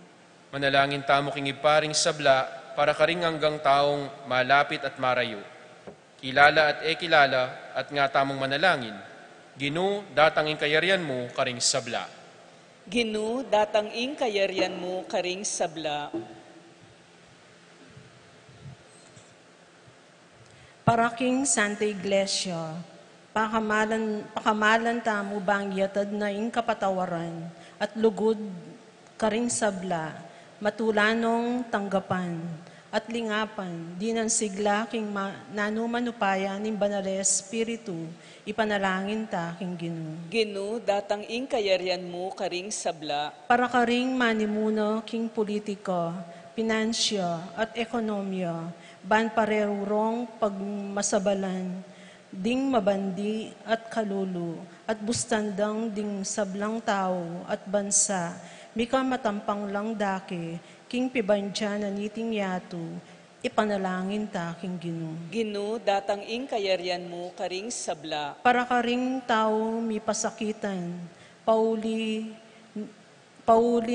Manalangin tamo king iparing sabla, para karing hanggang taong malapit at marayo. Kilala at kilala, at nga tamong manalangin. Ginoo, datang ing kayarian mo, karing sabla. Ginoo, datang ing kayarian mo, karing sabla. Para king Santa Iglesia, pakamalan tamo bang yatad na ing kapatawaran at lugod karing sabla, matulanong tanggapan at lingapan, di ng sigla king nanumanupaya ning banal Espiritu, ipanalangin ta king Ginoo. Ginoo, datang ing kayarian mo, karing sabla. Para karing manimuno king politiko, pinansya at ekonomiya, ban parerurong pagmasabalan, ding mabandi at kalulu, at bustandang ding sablang tao at bansa, mika matampang lang dake, king pibantya na niting yatu, ipanalangin ta king Ginoo. Ginoo, datang ing kayarian mo, karing sabla. Para karing tao mi pasakitan, pauli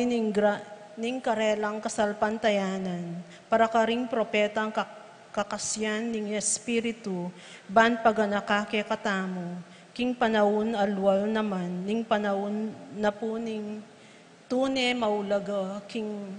ning karelang kasalpantayanan, para karing propetang kakasyan ning Espiritu, ban paganakake katamo, king panahon alwal naman, ning panahon na po ning tune maulaga, king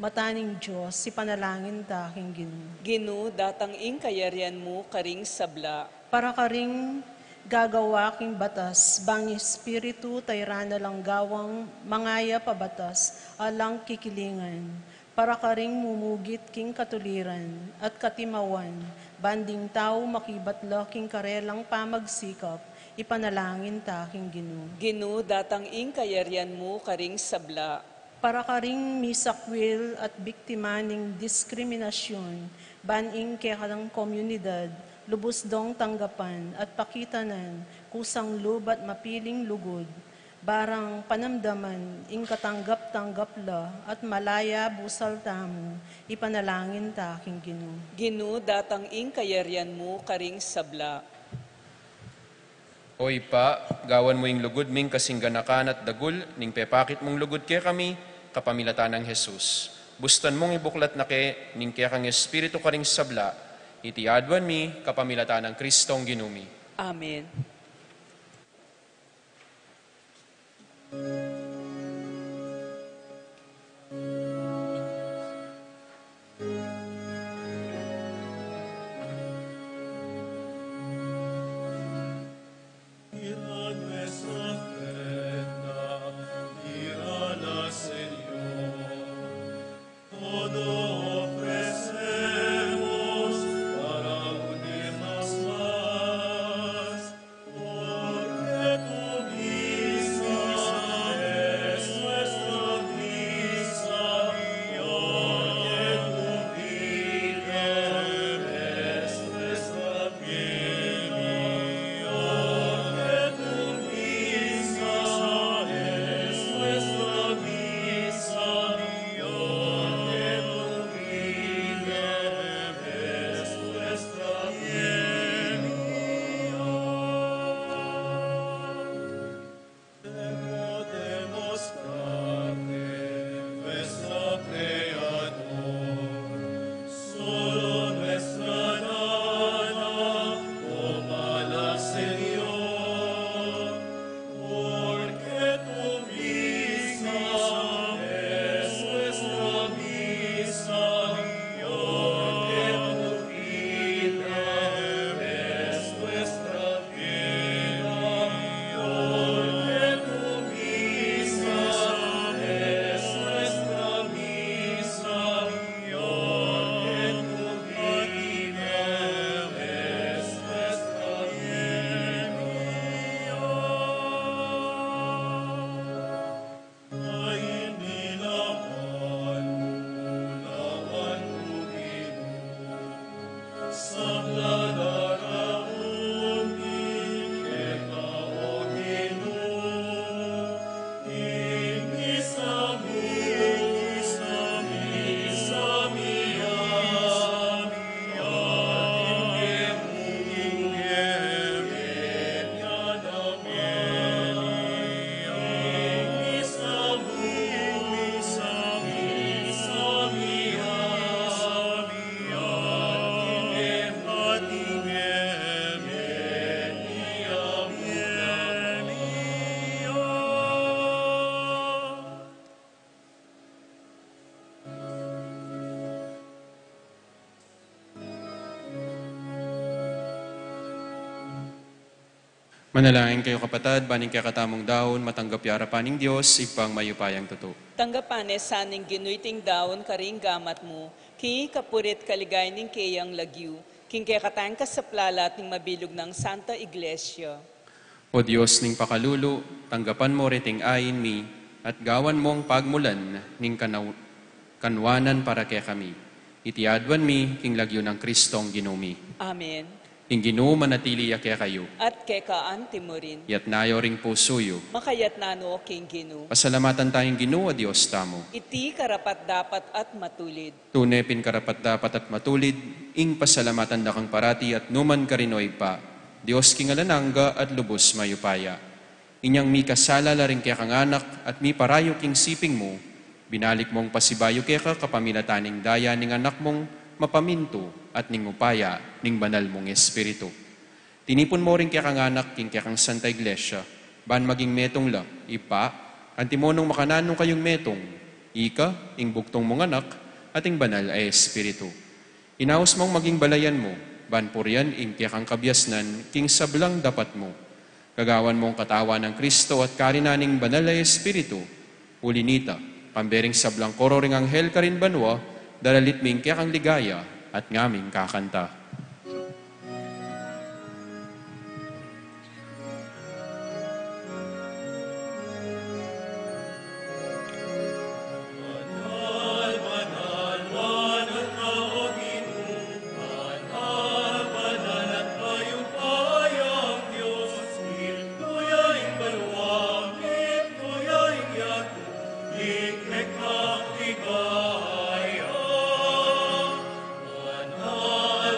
mataning Diyos, si panalangin ta king Ginoo. Ginoo, datang ing kayarian mo, karing sabla. Para karing gagawa king batas, bang Espiritu tayrana lang gawang mangaya pabatas, alang kikilingan, para karing mumugit king katuliran at katimawan, banding tao makibatla king karelang pamagsikap, ipanalangin ta king Ginoo. Ginoo, datang ing kayarian mo, karing sabla. Para karing misakwil at biktima ning diskriminasyon, baning kekalang komunidad, lubos dong tanggapan at pakitanan, kusang lubat mapiling lugod, barang panamdaman, ing katanggap-tanggap la, at malaya busal tamo, ipanalangin ta king Ginoo. Ginoo, datang ing kayarian mo, karing sabla. Oy pa, gawan mo yung lugod ming kasingganakan at dagul, ning pepakit mong lugod kay kami, kapamilatan ng Jesus. bustan mong ibuklat na ke, ning kaya kang espiritu ka ring sabla, iti adwan mi, kapamilata ng Kristong ginumi. Amen. Mira nuestra ofrenda, mírala, Señor. Todo ofrecemos para unirnos más, porque tu misa es nuestra misa, porque tu vida es nuestra vida. Solo nuestra nada, tómala, Señor, porque tu misa es nuestra misa, porque tu vida es nuestra vida, porque tu misa es nuestra misa, porque tu vida es nuestra vida. Ay, nilawan, ulawan tugino, sabla darauni, eka o Gino, inisami, sami, Manalangin kayo kapatad, baning kaya katamong daon, matanggap yara paning Diyos, ipang mayupayang totoo. Tanggapanes saning ginuiting daon karing gamat mo, ki kapurit kaligay ning kayang lagyu, king kaya katang kasaplalat ning mabilog ng Santa Iglesia. O Diyos ning pakalulo, tanggapan mo riting ayin mi, at gawan mong pagmulan ning kanwanan para kaya kami. Itiadwan mi, king lagyo ng Kristong ginumi. Amen. Ing Ginoo manatili kaya kayo, At kekaan timurin, yat nayo ring pusuyo. makayat nano king Ginu. Pasalamatan tayong Ginoo, a Diyos tamo. Iti karapat dapat at matulid. Tunay karapat dapat at matulid, ing pasalamatan na kang parati at numan karinoy pa. Diyos king alanangga at lubos mayupaya. Inyang mi kasala la rin kaya kang anak at mi parayo king siping mo. Binalik mong pasibayo kaya ka kapamilataning daya ning anak mong mapaminto at ning upaya ning banal mong espiritu. Tinipon mo rin kaya kang anak king kaya kang Santa Iglesia. Ban maging metong la, ipa, antimonong makananong kayong metong. Ika, ing buktong mong anak, at ing banal ay espiritu. Inaos mong maging balayan mo, ban purian ing kaya kang kabyasnan, king sablang dapat mo. Gagawan mong katawa ng Kristo at karinaning banal ay espiritu. Ulinita, pambering sablang koro ring anghel ka rin banwa, dalalit ming kaya kang ligaya at ngaming kakanta. Banal,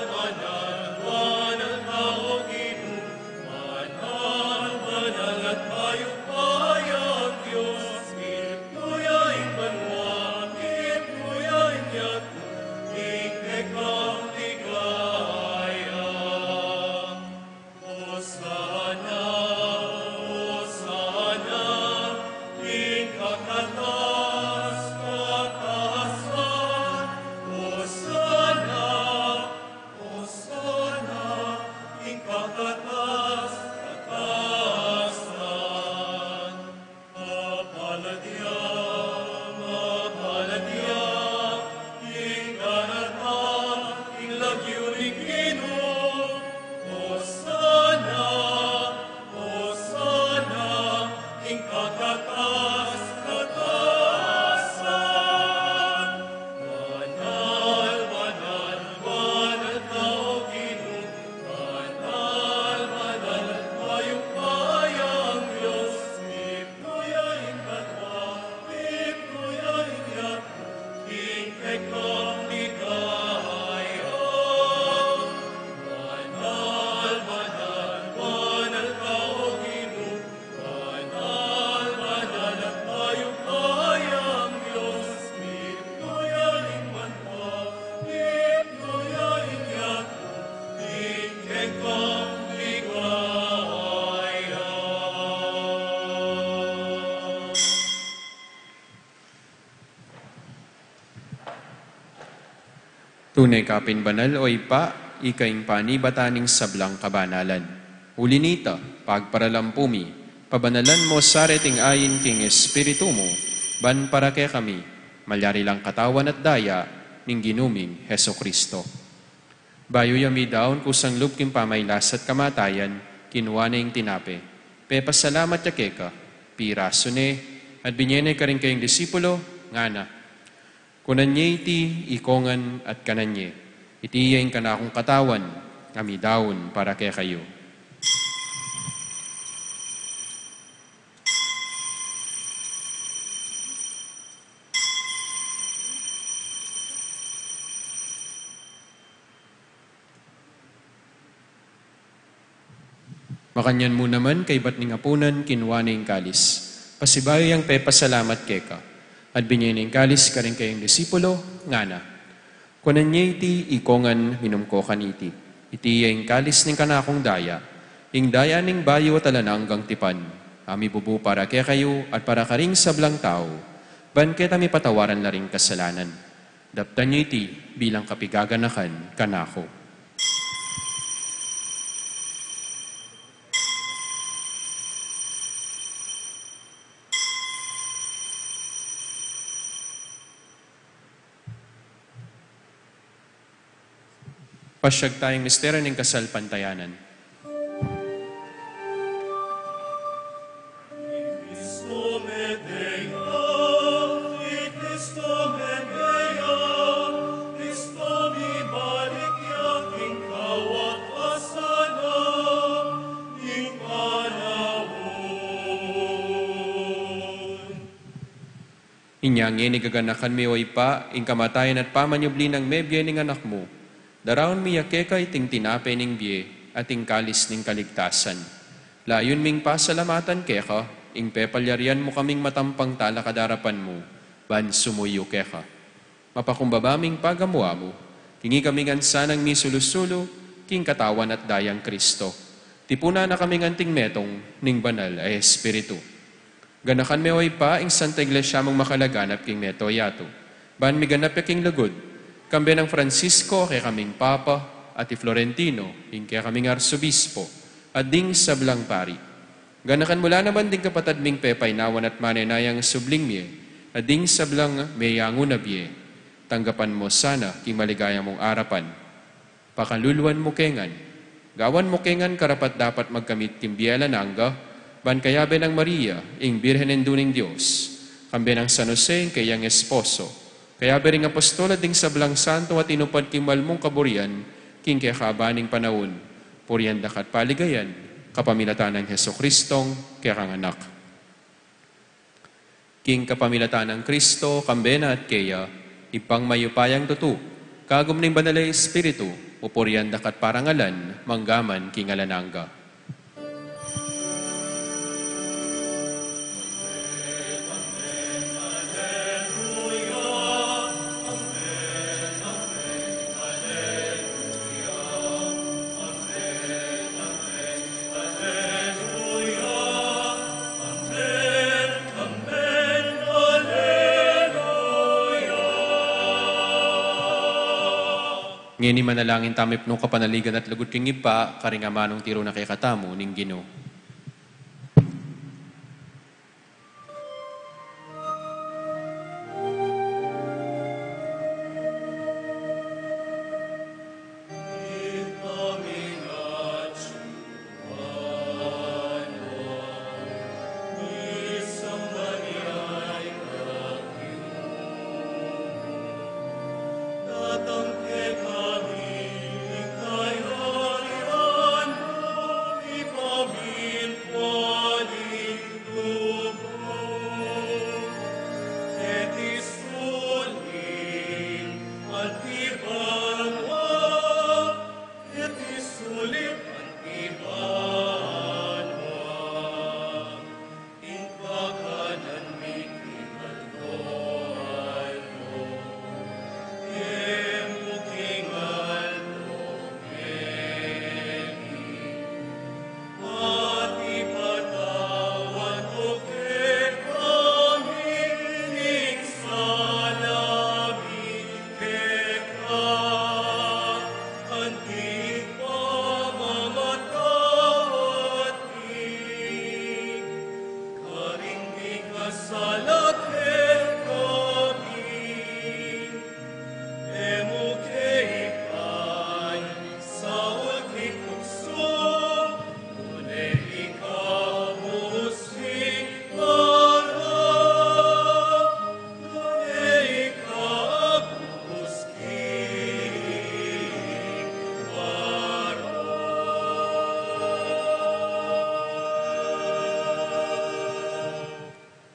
Tunay kapin banal o ipa, ikaing panibataning sablang kabanalan. Ulinita, pagparalampumi, pabanalan mo sareting ayin king espiritu mo, ban para kay kami, malyari lang katawan at daya, ning ginuming Heso Kristo. Bayo yami daon kusang lup kim pamaylas at kamatayan, kinuha na yung tinape. Pasalamat ya keka, piraso ne, at binyene ka rin kayong disipulo, nga na. Kunanye iti, ikongan at kananye. Itiyain ka na akong katawan, kami daon para kay kayo. Makanyan mo naman kay ba't ning apunan, kinuha na yung kalis. Pasibayo yung pasalamat keka. At binyan ng kalis ka rin kayong disipulo, nga na. Kunan niya iti, ikongan minumko kaniti. Iti yung kalis ning kanakong daya. Ing daya ning bayo talananggang tipan. Ami bubu para kaya kayo at para karing sablang tao. Ban kita mi patawaran na ring kasalanan. Daptan niyo iti bilang kapigaganakan kanako. Pasyag tayong misteryo ng kasal pantayanan. Cristo Medea, Cristo Medea, Cristo mi balik yaking kawat asana, ing panahon. Inyang inigaganakan mi o ipa, ing kamatayan at pamanyubli ng mebye ning anak mo, daraon miya keka iting tinape ning biye at ing kalis ning kaligtasan. Layon ming pasalamatan keka, ing pepalyarian mo kaming matampang tala kadarapan mo, ban sumuyo keka. Mapakumbabaming pagamuha mo, kingi kaming ansanang misulusulo, king katawan at dayang Kristo. Tipuna na kaming anting metong, ning banal ay Espiritu. Ganakan me oy pa, ing Santa Iglesia mong makalaganap king meto yato. Ban mi ganap king lagod, kambe ng Francisco kay kaming Papa at Florentino, ing kay kaming Arsobispo, at ding sablang pari. Ganakan mula naman ding kapatad ming pepay nawan at manenayang subling miye, at ding sablang meyango na biye. Tanggapan mo sana king maligaya mong arapan. Pakaluluan mo kengan. Gawan mo kengan karapat dapat magkamit kimbiela nangga, ban kayabe ng Maria, ing Birhen enduning Diyos, kambe ng San Jose, ing kayang esposo. Kaya bering apostol at ding sablang santo at inupad kimal mong kaburian, king kaya kabaning panahon, purian dakat paligayan, kapamilatan ng Heso Kristong kaya kang anak. King kapamilatan ng Kristo, kambena at kaya, ipang mayupayang tutu, kagum ning banalay Espiritu, upurian dakat parangalan, manggaman king alananga. Ngini manalangin tamip nung kapanaligan at lugod king ipa, karingamanong tiro na kay katamo, ning Ginoo. Kami, ikay harian mo, ipamilya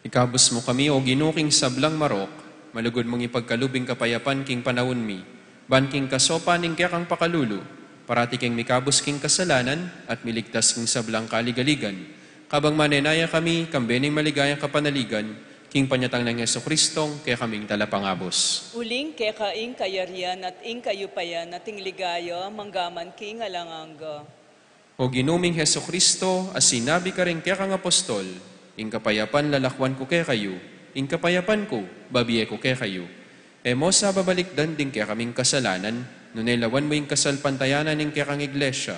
Ikabos mo kami, o ginuking sablang marok, malugod mong ipagkalubing kapayapan king panahon mi, ban king kasopa ning kaya kang pakalulu, parati king mikabos king kasalanan, at miligtas king sablang kaligaligan. Kabang manenaya kami, kambening maligayang kapanaligan, king panyatang ng Yeso Kristong, kaya kaming talapangabos. Uling keka ing kayarian at ing kayupayan at ing ligaya, manggaman king alanganga. O ginuming Heso Kristo, as sinabi ka rin kaya kang apostol, ing kapayapan lalakwan ko kaya kayo, ing kapayapan ko, babiye ko kaya kayo. E mo sa babalikdan din kaya kaming kasalanan, nunelawan mo ing kasalpantayanan ing kaya kang iglesia,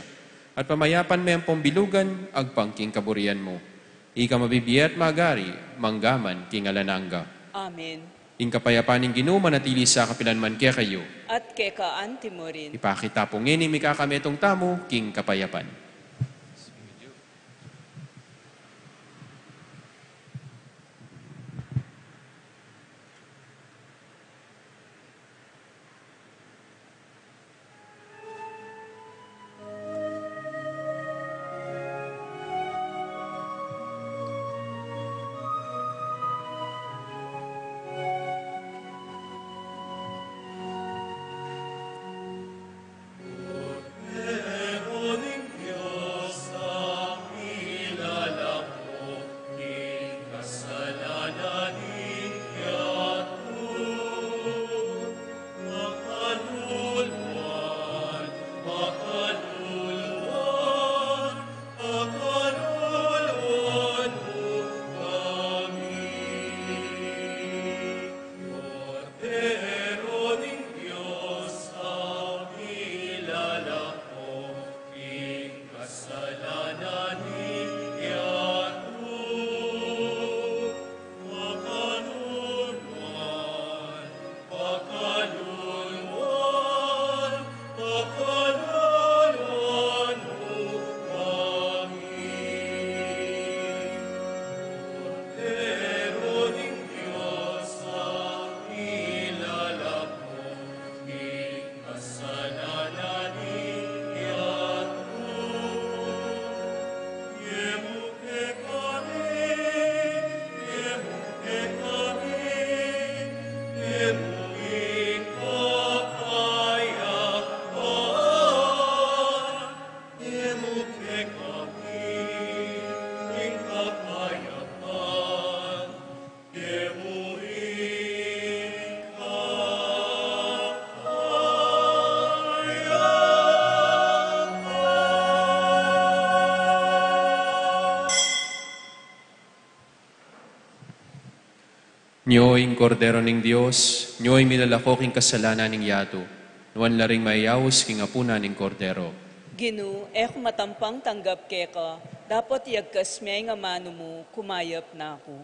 at pamayapan mo ang pambilugan, agpangking kaburian mo. Ika mabibiya at magari, manggaman king alananga. Amen. Ing kapayapan ing Ginoo manatili sa kapilanman kaya kayo. At keka antimo rin. Ipakita po ngini mikakametong tamo, king kapayapan. Nyo'ing kordero ning Dios, nyo'y milalako king kasalanan ning yato, nuan laring mayawas king apuna ning kordero. Ginu, ek matampang tanggap keka, dapat yagkas may nga mano mo, kumayap na ako.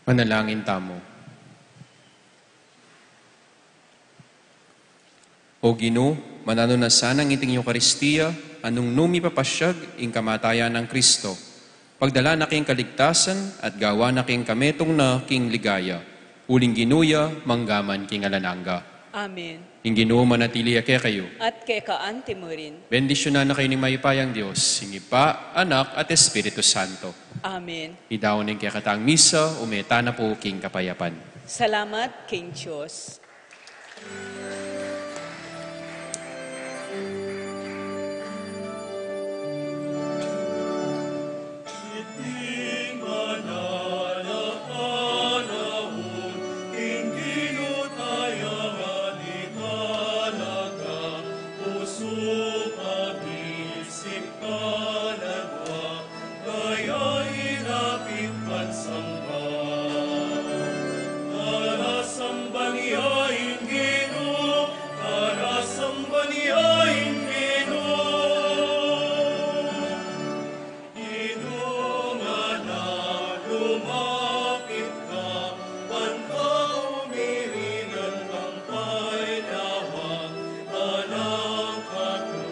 Manalangin tamo. O Ginoo, manano na sanang iting Eucharistia, anong numi papasyag ing kamatayan ng Kristo. Pagdala na king kaligtasan at gawa na king kametong na king ligaya. Uling ginuya, manggaman king alananga. Amen. Ing Ginoo manatili ake kayo. At kay kaante mo rin. Bendisyonan na kayo ni mayipayang Diyos, singi Pa, Anak at Espiritu Santo. Amen. Idaw ng kaya katang misa, umeta na po king kapayapan. Salamat, King Diyos. Iting manalakanahon, inginutayangan italaga, puso pag-isip kalagwa, kaya inapit pansamba. Karasamba niya ingino, karasamba niya ingino. Inungan na lumapit ka, panta umirinan kang painawa, anak ka to,